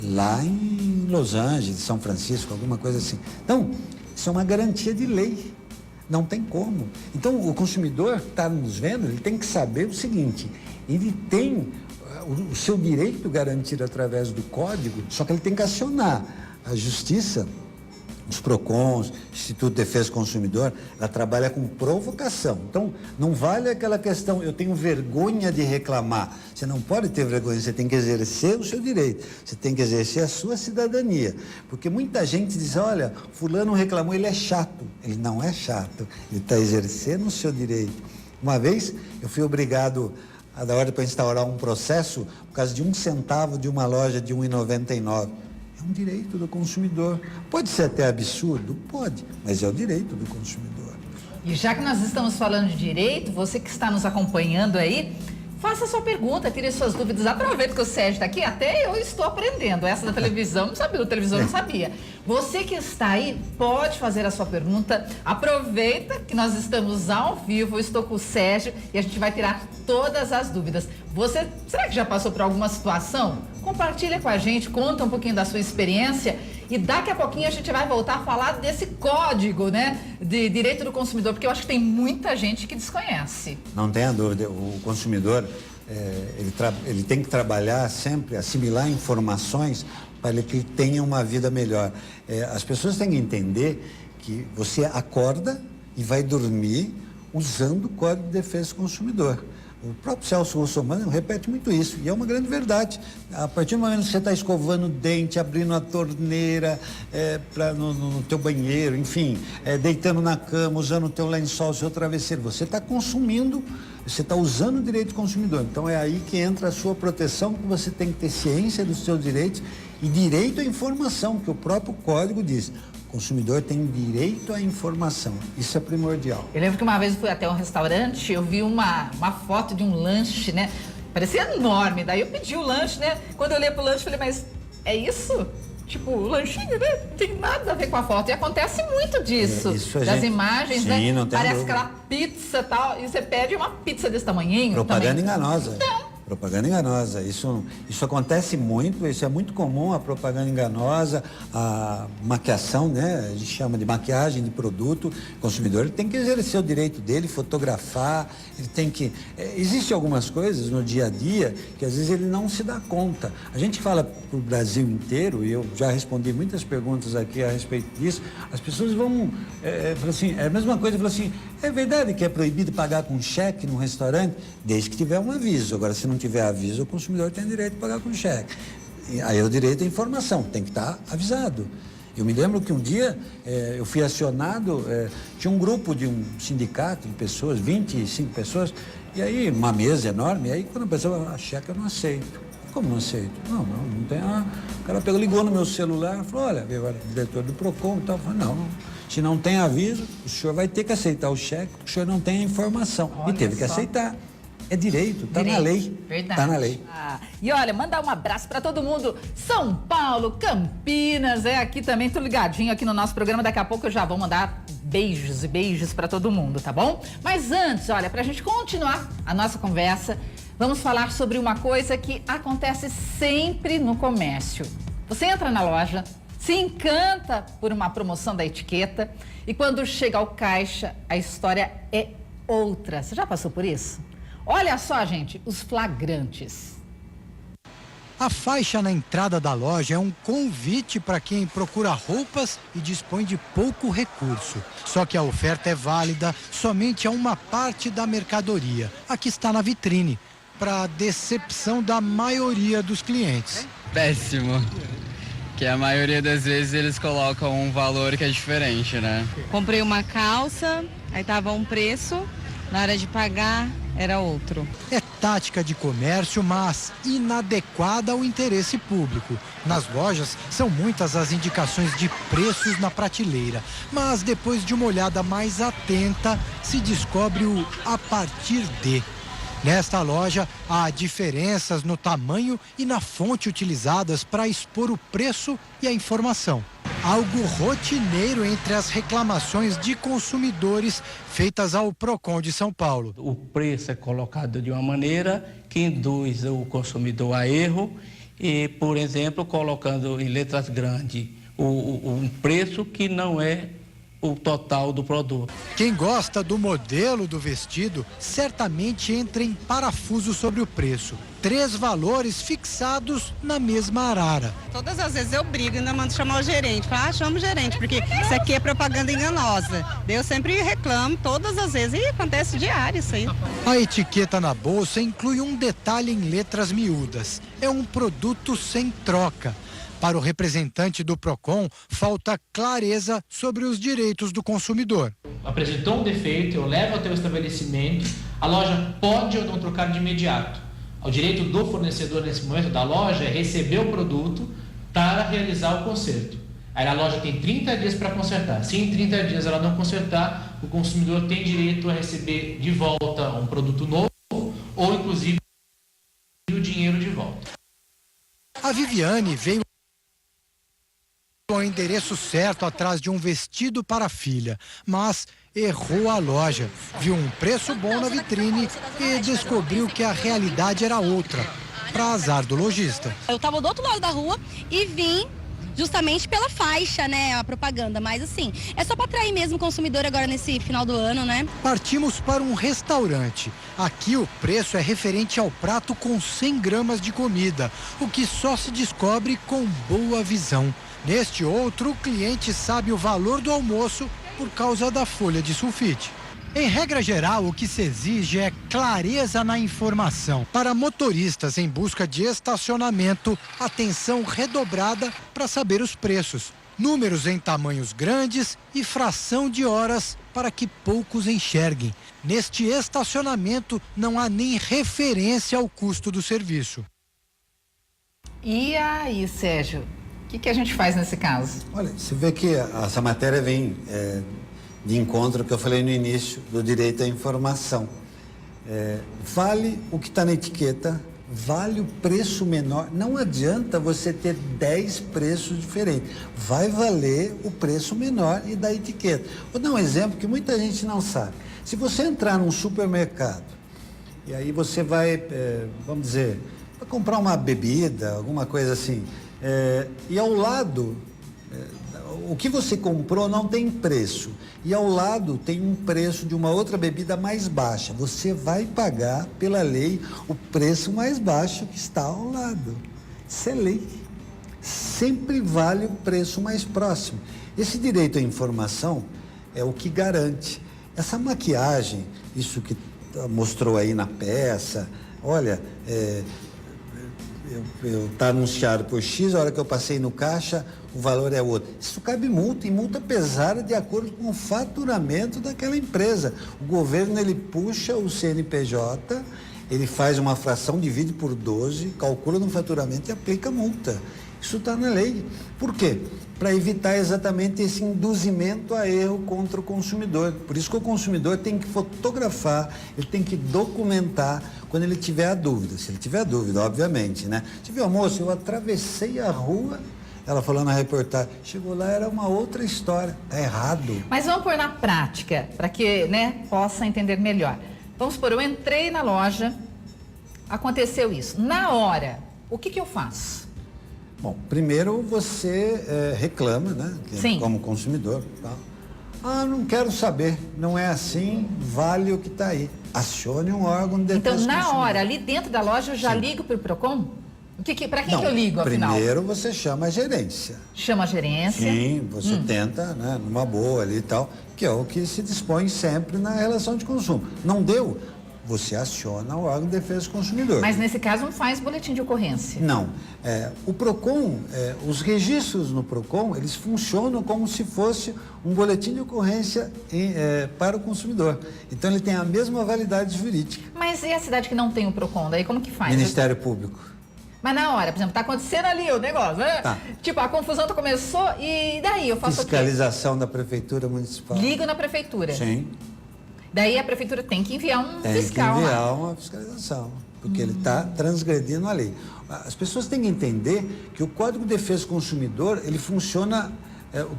lá em Los Angeles, São Francisco, alguma coisa assim. Então, isso é uma garantia de lei. Não tem como. Então, o consumidor que está nos vendo, ele tem que saber o seguinte, ele tem o seu direito garantido através do código, só que ele tem que acionar a justiça. Os PROCONs, Instituto de Defesa do Consumidor, ela trabalha com provocação. Então, não vale aquela questão, eu tenho vergonha de reclamar. Você não pode ter vergonha, você tem que exercer o seu direito, você tem que exercer a sua cidadania. Porque muita gente diz, olha, fulano reclamou, ele é chato. Ele não é chato, ele está exercendo o seu direito. Uma vez, eu fui obrigado a dar ordem para instaurar um processo por causa de 1 centavo de uma loja de R$ 1,99. É um direito do consumidor. Pode ser até absurdo? Pode, mas é o direito do consumidor. E já que nós estamos falando de direito, você que está nos acompanhando aí, faça a sua pergunta, tire suas dúvidas. Aproveita que o Sérgio está aqui, até eu estou aprendendo. Essa da televisão, não sabia, do televisor não sabia. Você que está aí, pode fazer a sua pergunta. Aproveita que nós estamos ao vivo, eu estou com o Sérgio e a gente vai tirar todas as dúvidas. Você, será que já passou por alguma situação? Compartilha com a gente, conta um pouquinho da sua experiência e daqui a pouquinho a gente vai voltar a falar desse código, né, de direito do consumidor, porque eu acho que tem muita gente que desconhece. Não tenha dúvida, o consumidor, ele tem que trabalhar sempre, assimilar informações para que ele tenha uma vida melhor. As pessoas têm que entender que você acorda e vai dormir usando o Código de Defesa do Consumidor. O próprio Celso Russomano repete muito isso, e é uma grande verdade. A partir do momento que você está escovando o dente, abrindo a torneira no teu banheiro, enfim, deitando na cama, usando o teu lençol, o seu travesseiro, você está consumindo, você está usando o direito do consumidor. Então é aí que entra a sua proteção, que você tem que ter ciência dos seus direitos e direito à informação, que o próprio código diz. O consumidor tem direito à informação. Isso é primordial. Eu lembro que uma vez eu fui até um restaurante, eu vi uma foto de um lanche, né? Parecia enorme. Daí eu pedi o lanche, né? Quando eu olhei pro lanche, eu falei, mas é isso? Tipo, o lanchinho, né? Não tem nada a ver com a foto. E acontece muito disso. Das imagens, sim, né? Não tem Parece dúvida. aquela pizza e tal. E você pede uma pizza desse tamanhinho. Propaganda também. enganosa. Não. Propaganda enganosa. Isso acontece muito, isso é muito comum, a propaganda enganosa, a maquiação, né? A gente chama de maquiagem de produto. O consumidor ele tem que exercer o direito dele, fotografar, ele tem que... Existem algumas coisas no dia a dia que às vezes ele não se dá conta. A gente fala para o Brasil inteiro, e eu já respondi muitas perguntas aqui a respeito disso, as pessoas vão... falam assim, é a mesma coisa, falam assim, é verdade que é proibido pagar com cheque num restaurante? Desde que tiver um aviso. Agora, se não tiver aviso, o consumidor tem direito de pagar com cheque. E aí é o direito à informação, tem que estar avisado. Eu me lembro que um dia eu fui acionado, tinha um grupo de um sindicato de pessoas, 25 pessoas, e aí uma mesa enorme, e aí quando a pessoa fala, cheque eu não aceito. Como não aceito? Não tem. O cara ligou no meu celular, falou, olha, veio o diretor do PROCON e tal, falou, não, se não tem aviso, o senhor vai ter que aceitar o cheque, porque o senhor não tem a informação. Olha, e teve que aceitar. É direito, tá na lei. Verdade. Tá na lei. E olha, mandar um abraço para todo mundo. São Paulo, Campinas, aqui também, tô ligadinho aqui no nosso programa. Daqui a pouco eu já vou mandar beijos e beijos para todo mundo, tá bom? Mas antes, olha, pra gente continuar a nossa conversa, vamos falar sobre uma coisa que acontece sempre no comércio. Você entra na loja, se encanta por uma promoção da etiqueta e quando chega ao caixa, a história é outra. Você já passou por isso? Olha só, gente, os flagrantes. A faixa na entrada da loja é um convite para quem procura roupas e dispõe de pouco recurso. Só que a oferta é válida somente a uma parte da mercadoria, a que está na vitrine, para decepção da maioria dos clientes. Péssimo. Que a maioria das vezes eles colocam um valor que é diferente, né? Comprei uma calça, aí tava um preço, na hora de pagar era outro. É tática de comércio, mas inadequada ao interesse público. Nas lojas, são muitas as indicações de preços na prateleira, mas depois de uma olhada mais atenta, se descobre o a partir de. Nesta loja, há diferenças no tamanho e na fonte utilizadas para expor o preço e a informação. Algo rotineiro entre as reclamações de consumidores feitas ao Procon de São Paulo. O preço é colocado de uma maneira que induz o consumidor a erro e, por exemplo, colocando em letras grandes um preço que não é o total do produto. Quem gosta do modelo do vestido certamente entra em parafuso sobre o preço. 3 valores fixados na mesma arara. Todas as vezes eu brigo e ainda mando chamar o gerente. Falo, chama o gerente, porque isso aqui é propaganda enganosa. Eu sempre reclamo todas as vezes e acontece diário isso aí. A etiqueta na bolsa inclui um detalhe em letras miúdas. É um produto sem troca. Para o representante do Procon, falta clareza sobre os direitos do consumidor. Apresentou um defeito, eu levo até o estabelecimento, a loja pode ou não trocar de imediato. O direito do fornecedor nesse momento da loja é receber o produto para realizar o conserto. Aí a loja tem 30 dias para consertar. Se em 30 dias ela não consertar, o consumidor tem direito a receber de volta um produto novo ou inclusive o dinheiro de volta. A Viviane veio ao endereço certo atrás de um vestido para a filha, mas errou a loja. Viu um preço bom na vitrine e descobriu que a realidade era outra, para azar do lojista. Eu estava do outro lado da rua e vim justamente pela faixa, né, a propaganda, mas assim, é só para atrair mesmo o consumidor agora nesse final do ano, né? Partimos para um restaurante. Aqui o preço é referente ao prato com 100 gramas de comida, o que só se descobre com boa visão. Neste outro, o cliente sabe o valor do almoço por causa da folha de sulfite. Em regra geral, o que se exige é clareza na informação. Para motoristas em busca de estacionamento, atenção redobrada para saber os preços. Números em tamanhos grandes e fração de horas para que poucos enxerguem. Neste estacionamento, não há nem referência ao custo do serviço. E aí, Sérgio? O que a gente faz nesse caso? Olha, você vê que essa matéria vem de encontro que eu falei no início do direito à informação. Vale o que está na etiqueta, vale o preço menor. Não adianta você ter 10 preços diferentes. Vai valer o preço menor e da etiqueta. Vou dar um exemplo que muita gente não sabe. Se você entrar num supermercado e aí você vai, vamos dizer, vai comprar uma bebida, alguma coisa assim, e ao lado, o que você comprou não tem preço. E ao lado tem um preço de uma outra bebida mais baixa. Você vai pagar, pela lei, o preço mais baixo que está ao lado. Isso é lei. Sempre vale o preço mais próximo. Esse direito à informação é o que garante. Essa maquiagem, isso que mostrou aí na peça, olha, tá anunciado por X, a hora que eu passei no caixa, o valor é outro. Isso cabe multa, e multa pesada de acordo com o faturamento daquela empresa. O governo, ele puxa o CNPJ, ele faz uma fração, divide por 12, calcula no faturamento e aplica multa. Isso está na lei. Por quê? Para evitar exatamente esse induzimento a erro contra o consumidor. Por isso que o consumidor tem que fotografar, ele tem que documentar quando ele tiver a dúvida. Se ele tiver a dúvida, obviamente, né? Você viu, moço, eu atravessei a rua, ela falou na reportagem, chegou lá, era uma outra história, tá errado. Mas vamos pôr na prática, para que, né, possa entender melhor. Vamos supor, eu entrei na loja, aconteceu isso. Na hora, o que eu faço? Bom, primeiro você reclama, né? Sim. Como consumidor. Tá? Ah, não quero saber, não é assim, vale o que está aí. Acione um órgão de defesa. Então, na hora, ali dentro da loja, eu já ligo para o Procon? Para quem que eu ligo, afinal? Primeiro você chama a gerência. Chama a gerência? Sim, você tenta, né, numa boa ali e tal, que é o que se dispõe sempre na relação de consumo. Não deu? você aciona o órgão de defesa do consumidor. Mas nesse caso não faz boletim de ocorrência? Não. O PROCON, os registros no PROCON, eles funcionam como se fosse um boletim de ocorrência para o consumidor. Então ele tem a mesma validade jurídica. Mas e a cidade que não tem o PROCON? Daí como que faz? Ministério Público. Mas na hora, por exemplo, tá acontecendo ali o negócio, né? Tá. Tipo, a confusão começou e daí eu faço Fiscalização da Prefeitura Municipal. Ligo na Prefeitura. Sim. Daí a Prefeitura tem que enviar um fiscal. Tem que enviar uma fiscalização, porque ele está transgredindo a lei. As pessoas têm que entender que o Código de Defesa do Consumidor, ele funciona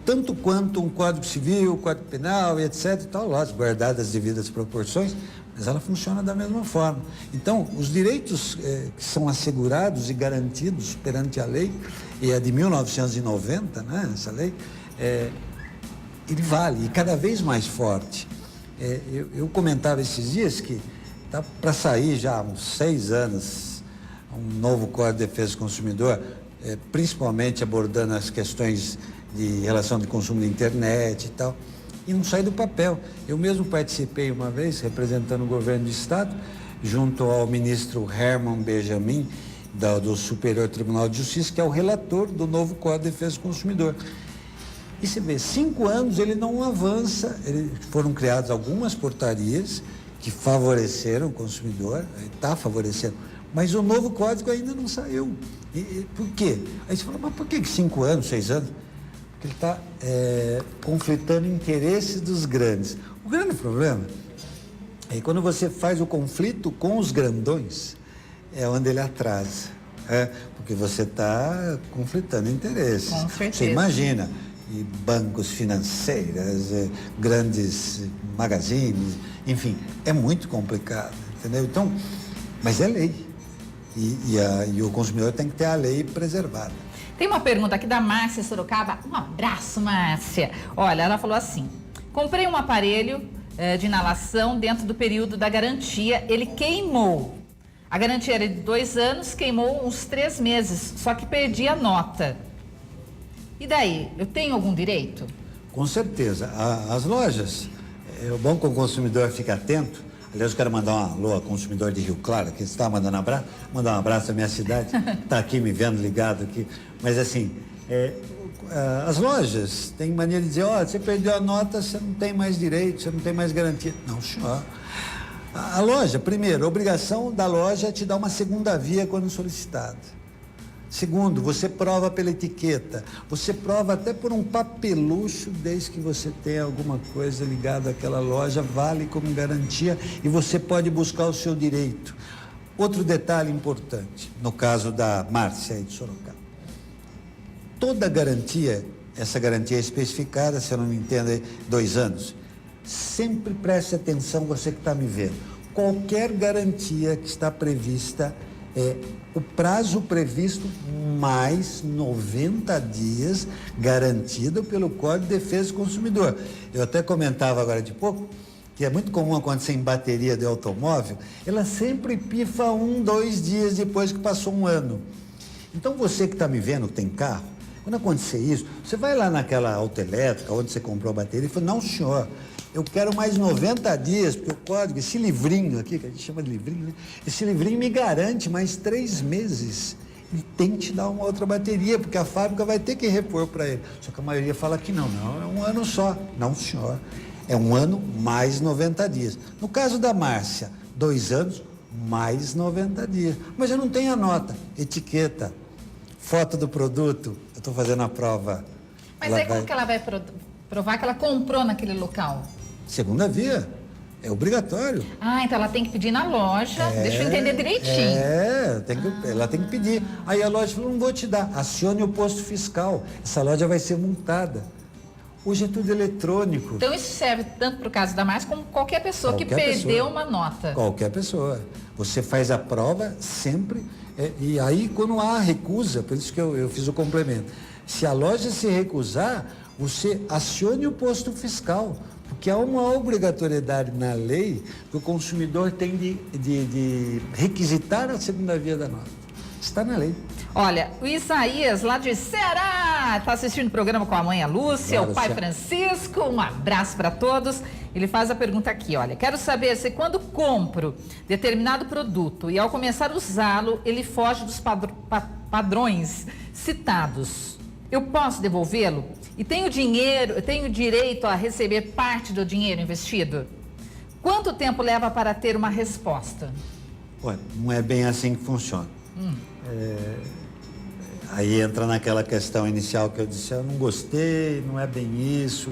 tanto quanto um Código Civil, Código Penal e etc. e tal, lógico, guardadas as devidas proporções, mas ela funciona da mesma forma. Então, os direitos que são assegurados e garantidos perante a lei, e é de 1990, né, essa lei, ele vale, e cada vez mais forte. Eu comentava esses dias que está para sair já há uns 6 anos um novo Código de Defesa do Consumidor, principalmente abordando as questões de relação de consumo de internet e tal, e não sai do papel. Eu mesmo participei uma vez, representando o governo do Estado, junto ao ministro Herman Benjamin, do Superior Tribunal de Justiça, que é o relator do novo Código de Defesa do Consumidor. E você vê, 5 anos ele não avança, foram criadas algumas portarias que favoreceram o consumidor, está favorecendo, mas o novo código ainda não saiu. Por quê? Aí você fala, mas por que 5 anos, 6 anos? Porque ele está conflitando interesses dos grandes. O grande problema é que quando você faz o conflito com os grandões, é onde ele atrasa, porque você está conflitando interesses. Com certeza. Você imagina, e bancos financeiros, grandes magazines, enfim, é muito complicado, entendeu? Então, mas é lei. E o consumidor tem que ter a lei preservada. Tem uma pergunta aqui da Márcia Sorocaba. Um abraço, Márcia. Olha, ela falou assim: comprei um aparelho de inalação dentro do período da garantia, ele queimou. A garantia era de 2 anos, queimou uns 3 meses, só que perdi a nota. E daí, eu tenho algum direito? Com certeza. As lojas, é bom que o consumidor fique atento. Aliás, eu quero mandar um alô ao consumidor de Rio Claro, que está mandando abraço, mandar um abraço à minha cidade, está aqui me vendo ligado aqui. Mas assim, as lojas têm mania de dizer, você perdeu a nota, você não tem mais direito, você não tem mais garantia. Não, senhor. A loja, primeiro, a obrigação da loja é te dar uma segunda via quando solicitado. Segundo, você prova pela etiqueta, você prova até por um papelucho, desde que você tenha alguma coisa ligada àquela loja, vale como garantia e você pode buscar o seu direito. Outro detalhe importante, no caso da Márcia aí de Sorocaba, toda garantia, essa garantia é especificada, se eu não me entendo, 2 anos, sempre preste atenção, você que está me vendo, qualquer garantia que está prevista o prazo previsto mais 90 dias garantido pelo Código de Defesa do Consumidor. Eu até comentava agora de pouco que é muito comum acontecer em bateria de automóvel, ela sempre pifa 1, 2 dias depois que passou 1 ano. Então você que está me vendo, que tem carro, quando acontecer isso, você vai lá naquela autoelétrica onde você comprou a bateria e fala, não senhor, eu quero mais 90 dias, porque o código, esse livrinho aqui, que a gente chama de livrinho, né? Esse livrinho me garante mais 3 meses. Ele tem que te dar uma outra bateria, porque a fábrica vai ter que repor para ele. Só que a maioria fala que não, é 1 ano só. Não, senhor. É 1 ano mais 90 dias. No caso da Márcia, 2 anos mais 90 dias. Mas eu não tenho a nota, etiqueta, foto do produto. Eu estou fazendo a prova. Mas aí como que ela vai provar que ela comprou naquele local? Segunda via, é obrigatório. Então ela tem que pedir na loja, deixa eu entender direitinho. Ela tem que pedir. Aí a loja falou, não vou te dar, acione o posto fiscal, essa loja vai ser multada. Hoje é tudo eletrônico. Então isso serve tanto para o caso da Márcia como qualquer pessoa que perdeu uma nota. Qualquer pessoa. Você faz a prova sempre, e aí quando há recusa, por isso que eu fiz o complemento, se a loja se recusar, você acione o posto fiscal, porque há uma obrigatoriedade na lei que o consumidor tem de requisitar a segunda via da nota. Está na lei. Olha, o Isaías, lá de Ceará, está assistindo o programa com a mãe, a Lúcia, o pai Francisco, um abraço para todos. Ele faz a pergunta aqui, olha, quero saber se quando compro determinado produto e ao começar a usá-lo, ele foge dos padrões citados, eu posso devolvê-lo? E tenho direito a receber parte do dinheiro investido? Quanto tempo leva para ter uma resposta? Olha, não é bem assim que funciona. Aí entra naquela questão inicial que eu disse, eu não gostei, não é bem isso.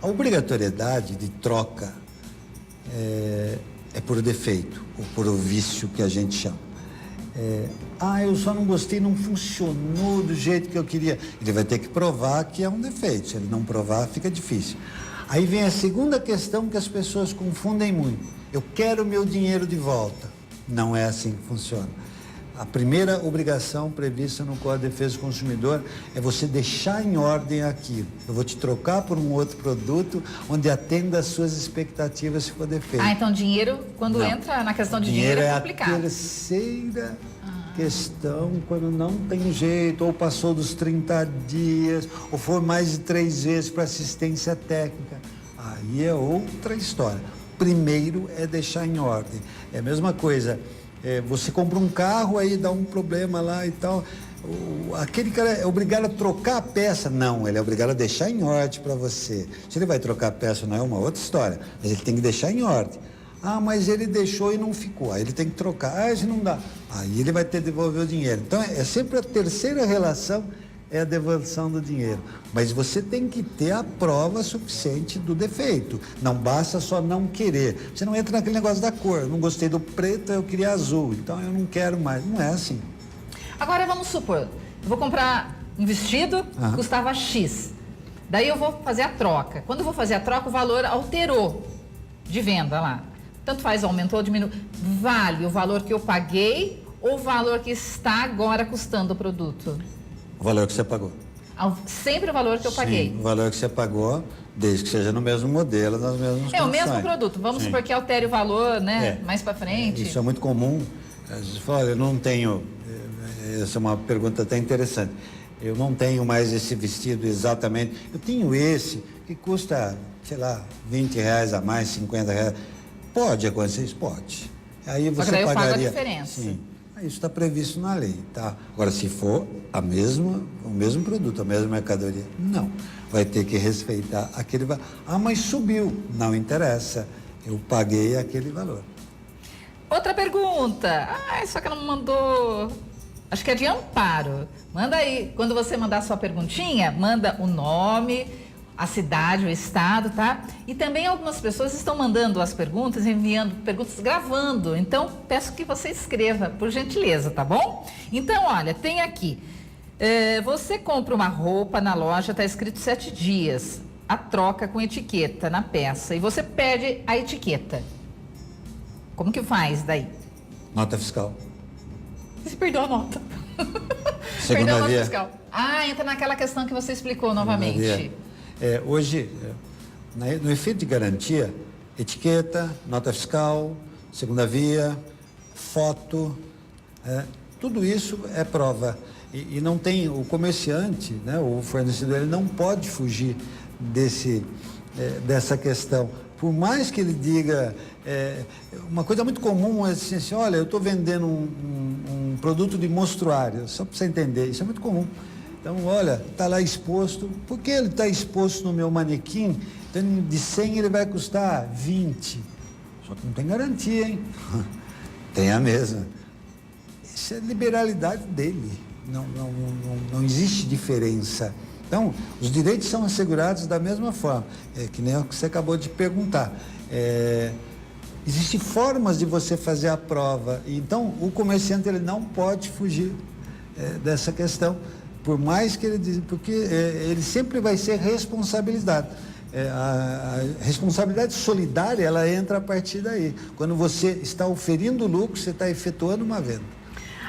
A obrigatoriedade de troca é por defeito, ou por vício que a gente chama. Eu só não gostei, não funcionou do jeito que eu queria. Ele vai ter que provar que é um defeito. Se ele não provar, fica difícil. Aí vem a segunda questão que as pessoas confundem muito. Eu quero meu dinheiro de volta. Não é assim que funciona. A primeira obrigação prevista no Código de Defesa do Consumidor é você deixar em ordem aquilo. Eu vou te trocar por um outro produto onde atenda às suas expectativas se for defeito. Então dinheiro, quando entra na questão de dinheiro é complicado. É a terceira questão, quando não tem jeito, ou passou dos 30 dias, ou for mais de 3 vezes para assistência técnica. Aí é outra história. Primeiro é deixar em ordem. É a mesma coisa. Você compra um carro, aí dá um problema lá e tal. Aquele cara é obrigado a trocar a peça. Não, ele é obrigado a deixar em ordem para você. Se ele vai trocar a peça, não é uma outra história. Mas ele tem que deixar em ordem. Mas ele deixou e não ficou. Aí ele tem que trocar. Isso não dá. Aí ele vai ter que devolver o dinheiro. Então, é sempre a terceira relação, é a devolução do dinheiro. Mas você tem que ter a prova suficiente do defeito. Não basta só não querer. Você não entra naquele negócio da cor. Eu não gostei do preto, eu queria azul. Então eu não quero mais. Não é assim. Agora vamos supor, eu vou comprar um vestido, custava X. Daí eu vou fazer a troca. Quando eu vou fazer a troca, o valor alterou de venda lá. Tanto faz, aumentou ou diminuiu. Vale o valor que eu paguei ou o valor que está agora custando o produto? O valor que você pagou. Sempre o valor que eu paguei. Sim, o valor que você pagou, desde que seja no mesmo modelo, nas mesmas condições. É o mesmo produto. Vamos supor que altere o valor, né? Mais para frente. Isso é muito comum. Você fala, olha, eu não tenho... Essa é uma pergunta até interessante. Eu não tenho mais esse vestido exatamente. Eu tenho esse que custa, sei lá, R$20 a mais, R$50. Pode acontecer isso? Pode. Aí você daí eu pagaria... pago a diferença. Sim. Isso está previsto na lei, tá? Agora, se for o mesmo produto, a mesma mercadoria, não. Vai ter que respeitar aquele valor. Mas subiu. Não interessa. Eu paguei aquele valor. Outra pergunta. Só que não mandou... Acho que é de Amparo. Manda aí. Quando você mandar a sua perguntinha, manda o nome, a cidade, o estado, tá? E também algumas pessoas estão mandando as perguntas, enviando perguntas, gravando. Então, peço que você escreva, por gentileza, tá bom? Então, olha, tem aqui. Você compra uma roupa na loja, tá escrito 7 dias. A troca com etiqueta na peça. E você perde a etiqueta. Como que faz daí? Nota fiscal. Você perdeu a nota. Segunda nota via. fiscal. Entra naquela questão que você explicou novamente. Hoje, no efeito de garantia, etiqueta, nota fiscal, segunda via, foto, tudo isso é prova. E não tem, o comerciante, né, o fornecedor, ele não pode fugir dessa questão. Por mais que ele diga, uma coisa muito comum é assim, olha, eu estou vendendo um produto de mostruário, só para você entender, isso é muito comum. Então, olha, está lá exposto, por que ele está exposto no meu manequim? Então, de 100 ele vai custar 20, só que não tem garantia, hein? Tem a mesma. Isso é liberalidade dele, não existe diferença. Então, os direitos são assegurados da mesma forma, que nem o que você acabou de perguntar. Existem formas de você fazer a prova, então o comerciante ele não pode fugir dessa questão, por mais que ele diz, porque ele sempre vai ser responsabilizado. A responsabilidade solidária, ela entra a partir daí. Quando você está oferindo lucro, você está efetuando uma venda.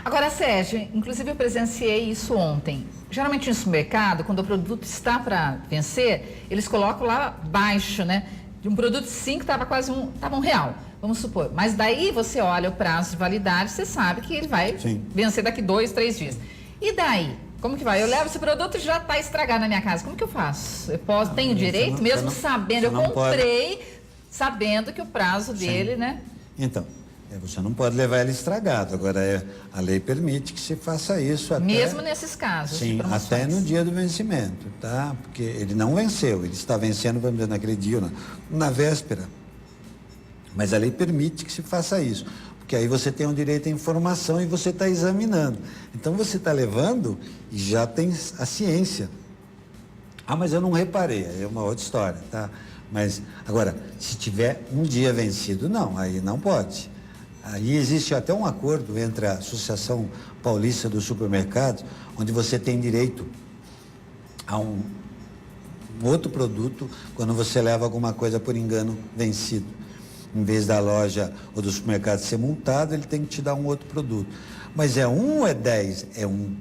Agora, Sérgio, inclusive eu presenciei isso ontem. Geralmente no supermercado, quando o produto está para vencer, eles colocam lá baixo, né? De um produto de 5 estava quase estava R$1, vamos supor. Mas daí você olha o prazo de validade, você sabe que ele vai vencer daqui 2, 3 dias. E daí? Como que vai? Eu levo esse produto e já está estragado na minha casa. Como que eu faço? Eu tenho direito, mesmo sabendo, eu comprei, sabendo que o prazo dele, né? Então, você não pode levar ele estragado. Agora, a lei permite que se faça isso até... Mesmo nesses casos. Sim, até no dia do vencimento, tá? Porque ele não venceu, ele está vencendo, vamos dizer, naquele dia, na véspera. Mas a lei permite que se faça isso. Porque aí você tem um direito à informação e você está examinando. Então, você está levando e já tem a ciência. Ah, mas eu não reparei, aí é uma outra história, tá? Mas, agora, se tiver um dia vencido, não, aí não pode. Aí existe até um acordo entre a Associação Paulista dos Supermercados, onde você tem direito a um outro produto quando você leva alguma coisa por engano vencido. Em vez da loja ou do supermercado ser multado, ele tem que te dar um outro produto. Mas é 1 ou é 10? É 1.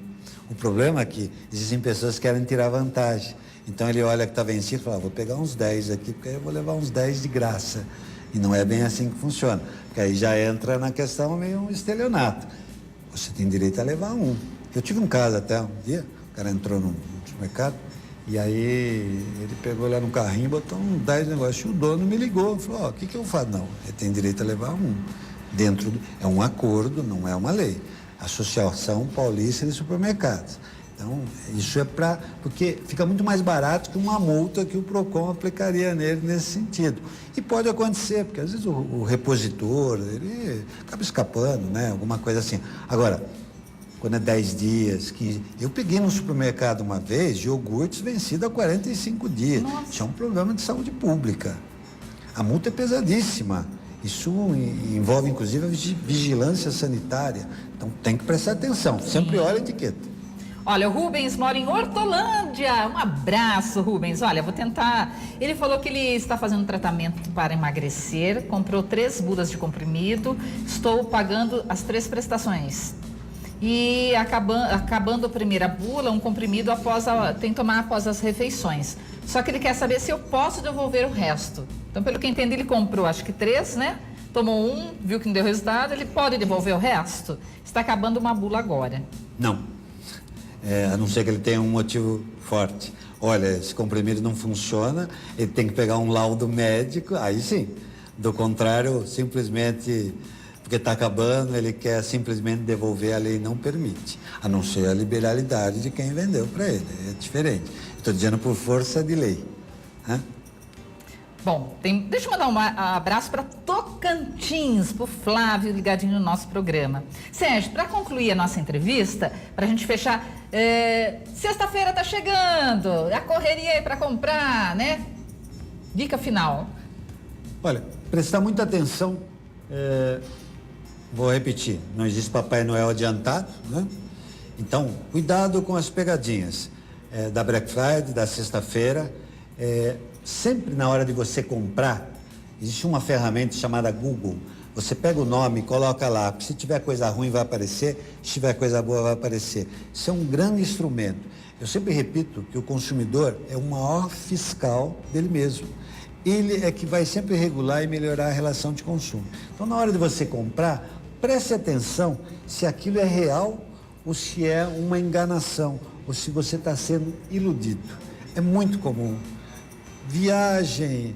O problema é que existem pessoas que querem tirar vantagem. Então ele olha que está vencido e fala, vou pegar uns 10 aqui, porque aí eu vou levar uns 10 de graça. E não é bem assim que funciona. Porque aí já entra na questão meio um estelionato. Você tem direito a levar 1. Eu tive um caso até um dia, o cara entrou no supermercado, e aí ele pegou lá no carrinho, botou um 10 negócios, e o dono me ligou, falou, o que eu faço? Não, ele tem direito a levar 1. É um acordo, não é uma lei. Associação Paulista de Supermercados. Então, isso é porque fica muito mais barato que uma multa que o PROCON aplicaria nele nesse sentido. E pode acontecer, porque às vezes o repositor, ele acaba escapando, né? Alguma coisa assim. Agora, quando é 10 dias, 15... Eu peguei no supermercado uma vez, iogurtes vencidos há 45 dias. Nossa. Isso é um problema de saúde pública. A multa é pesadíssima. Isso envolve, inclusive, a vigilância sanitária. Então, tem que prestar atenção. Sempre olha a etiqueta. Olha, o Rubens mora em Hortolândia. Um abraço, Rubens. Olha, vou tentar... Ele falou que ele está fazendo tratamento para emagrecer, comprou 3 bulas de comprimido, estou pagando as 3 prestações. E acabando a primeira bula, um comprimido tem que tomar após as refeições. Só que ele quer saber se eu posso devolver o resto. Então, pelo que eu entendi, ele comprou acho que 3, né? Tomou 1, viu que não deu resultado, ele pode devolver o resto? Está acabando uma bula agora. Não. A não ser que ele tenha um motivo forte. Olha, esse comprimido não funciona, ele tem que pegar um laudo médico, aí sim. Do contrário, simplesmente, porque está acabando, ele quer simplesmente devolver, a lei não permite. A não ser a liberalidade de quem vendeu para ele, é diferente. Estou dizendo por força de lei. Bom, deixa eu mandar um abraço para Tocantins, para o Flávio ligadinho no nosso programa. Sérgio, para concluir a nossa entrevista, para a gente fechar, sexta-feira está chegando, a correria aí para comprar, né? Dica final. Olha, prestar muita atenção, vou repetir, não existe Papai Noel adiantado, né? Então, cuidado com as pegadinhas da Black Friday, da sexta-feira. Sempre na hora de você comprar, existe uma ferramenta chamada Google. Você pega o nome, coloca lá. Se tiver coisa ruim vai aparecer, se tiver coisa boa vai aparecer. Isso é um grande instrumento. Eu sempre repito que o consumidor é o maior fiscal dele mesmo. Ele é que vai sempre regular e melhorar a relação de consumo. Então, na hora de você comprar, preste atenção se aquilo é real ou se é uma enganação, ou se você está sendo iludido. É muito comum. Viagem,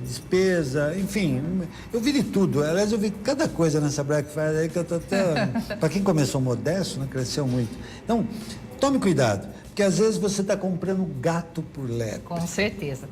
despesa, enfim, eu vi de tudo. Aliás, eu vi cada coisa nessa Black Friday aí que eu tô até... Para quem começou modesto, né, cresceu muito. Então, tome cuidado, porque às vezes você está comprando gato por lebre. Com certeza.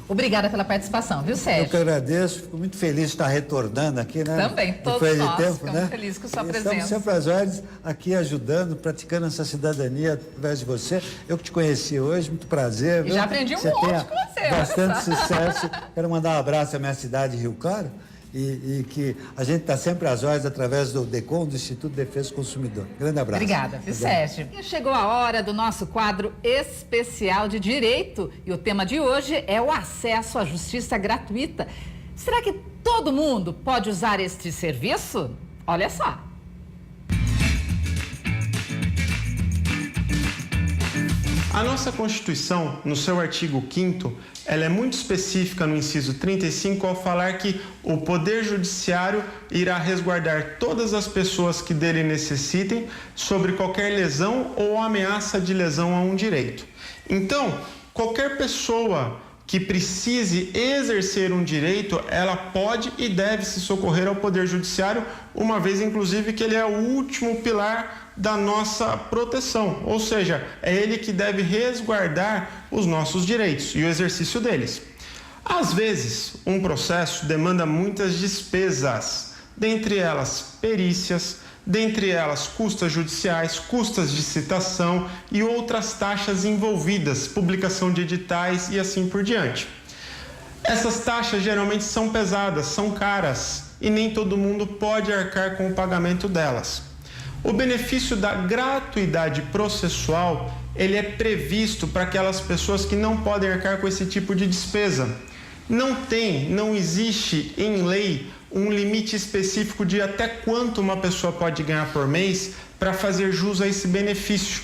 Obrigada pela participação, viu, Sérgio? Eu que agradeço, fico muito feliz de estar retornando aqui, né? Também, todos nós ficamos felizes com sua presença. Estamos sempre às ordens, aqui ajudando, praticando essa cidadania através de você. Eu que te conheci hoje, muito prazer. E já aprendi um monte com você. Bastante sucesso. Quero mandar um abraço à minha cidade, Rio Claro, e que a gente está sempre às ordens através do DECOM, do Instituto de Defesa do Consumidor. Grande abraço. Obrigada, Sérgio. E chegou a hora do nosso quadro especial de direito e o tema de hoje é o acesso à justiça gratuita. Será que todo mundo pode usar este serviço? Olha só. A nossa Constituição, no seu artigo 5º, ela é muito específica no inciso 35 ao falar que o Poder Judiciário irá resguardar todas as pessoas que dele necessitem sobre qualquer lesão ou ameaça de lesão a um direito. Então, qualquer pessoa que precise exercer um direito, ela pode e deve se socorrer ao Poder Judiciário, uma vez inclusive que ele é o último pilar da nossa proteção, ou seja, é ele que deve resguardar os nossos direitos e o exercício deles. Às vezes, um processo demanda muitas despesas, dentre elas perícias, dentre elas custas judiciais, custas de citação e outras taxas envolvidas, publicação de editais e assim por diante. Essas taxas geralmente são pesadas, são caras e nem todo mundo pode arcar com o pagamento delas. O benefício da gratuidade processual, ele é previsto para aquelas pessoas que não podem arcar com esse tipo de despesa. Não existe em lei um limite específico de até quanto uma pessoa pode ganhar por mês para fazer jus a esse benefício.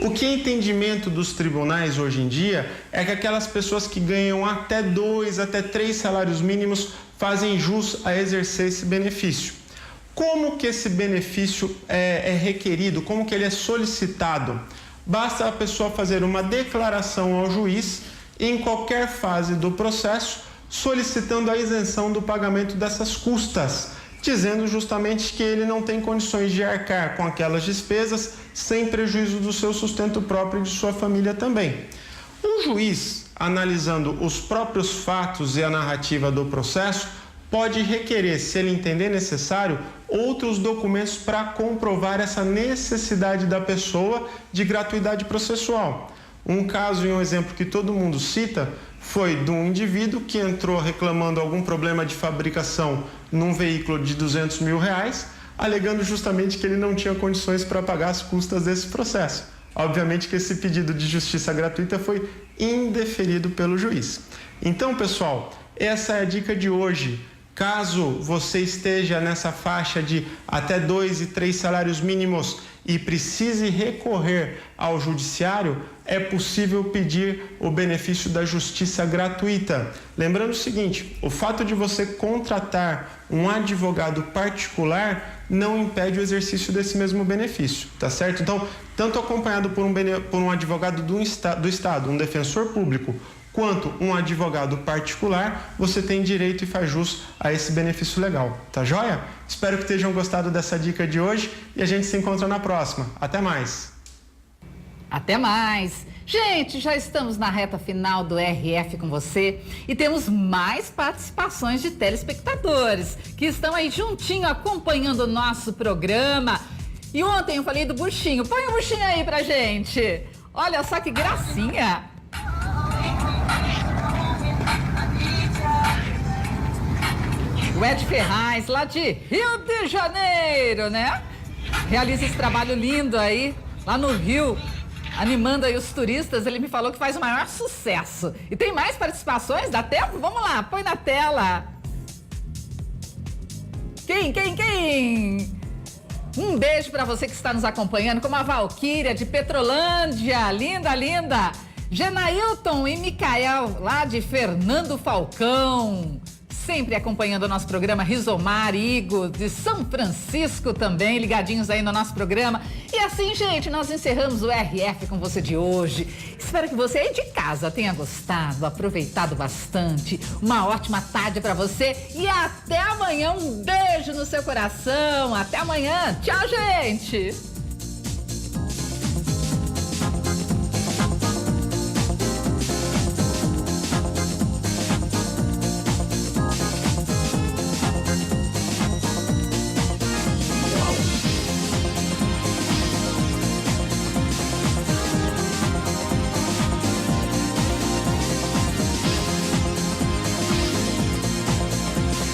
O que é entendimento dos tribunais hoje em dia é que aquelas pessoas que ganham até 2, até 3 salários mínimos fazem jus a exercer esse benefício. Como que esse benefício é requerido? Como que ele é solicitado? Basta a pessoa fazer uma declaração ao juiz em qualquer fase do processo, solicitando a isenção do pagamento dessas custas, dizendo justamente que ele não tem condições de arcar com aquelas despesas sem prejuízo do seu sustento próprio e de sua família também. O juiz, analisando os próprios fatos e a narrativa do processo, pode requerer, se ele entender necessário, outros documentos para comprovar essa necessidade da pessoa de gratuidade processual. Um caso e um exemplo que todo mundo cita foi de um indivíduo que entrou reclamando algum problema de fabricação num veículo de R$200 mil, alegando justamente que ele não tinha condições para pagar as custas desse processo. Obviamente que esse pedido de justiça gratuita foi indeferido pelo juiz. Então, pessoal, essa é a dica de hoje. Caso você esteja nessa faixa de até 2 e 3 salários mínimos e precise recorrer ao judiciário, é possível pedir o benefício da justiça gratuita. Lembrando o seguinte, o fato de você contratar um advogado particular não impede o exercício desse mesmo benefício, tá certo? Então, tanto acompanhado por um advogado do Estado, um defensor público, quanto um advogado particular, você tem direito e faz jus a esse benefício legal, tá joia? Espero que tenham gostado dessa dica de hoje e a gente se encontra na próxima. Até mais! Até mais! Gente, já estamos na reta final do RF com você e temos mais participações de telespectadores que estão aí juntinho acompanhando o nosso programa. E ontem eu falei do buchinho. Põe o buchinho aí pra gente. Olha só que gracinha! O Ed Ferraz, lá de Rio de Janeiro, né? Realiza esse trabalho lindo aí, lá no Rio, animando aí os turistas. Ele me falou que faz o maior sucesso. E tem mais participações? Dá tempo? Vamos lá, põe na tela. Quem? Um beijo pra você que está nos acompanhando, como a Valquíria de Petrolândia, linda. Genailton e Micael, lá de Fernando Falcão. Sempre acompanhando o nosso programa. Rizomar, Igor, de São Francisco também, ligadinhos aí no nosso programa. E assim, gente, nós encerramos o RF com você de hoje. Espero que você aí de casa tenha gostado, aproveitado bastante. Uma ótima tarde pra você e até amanhã. Um beijo no seu coração. Até amanhã. Tchau, gente!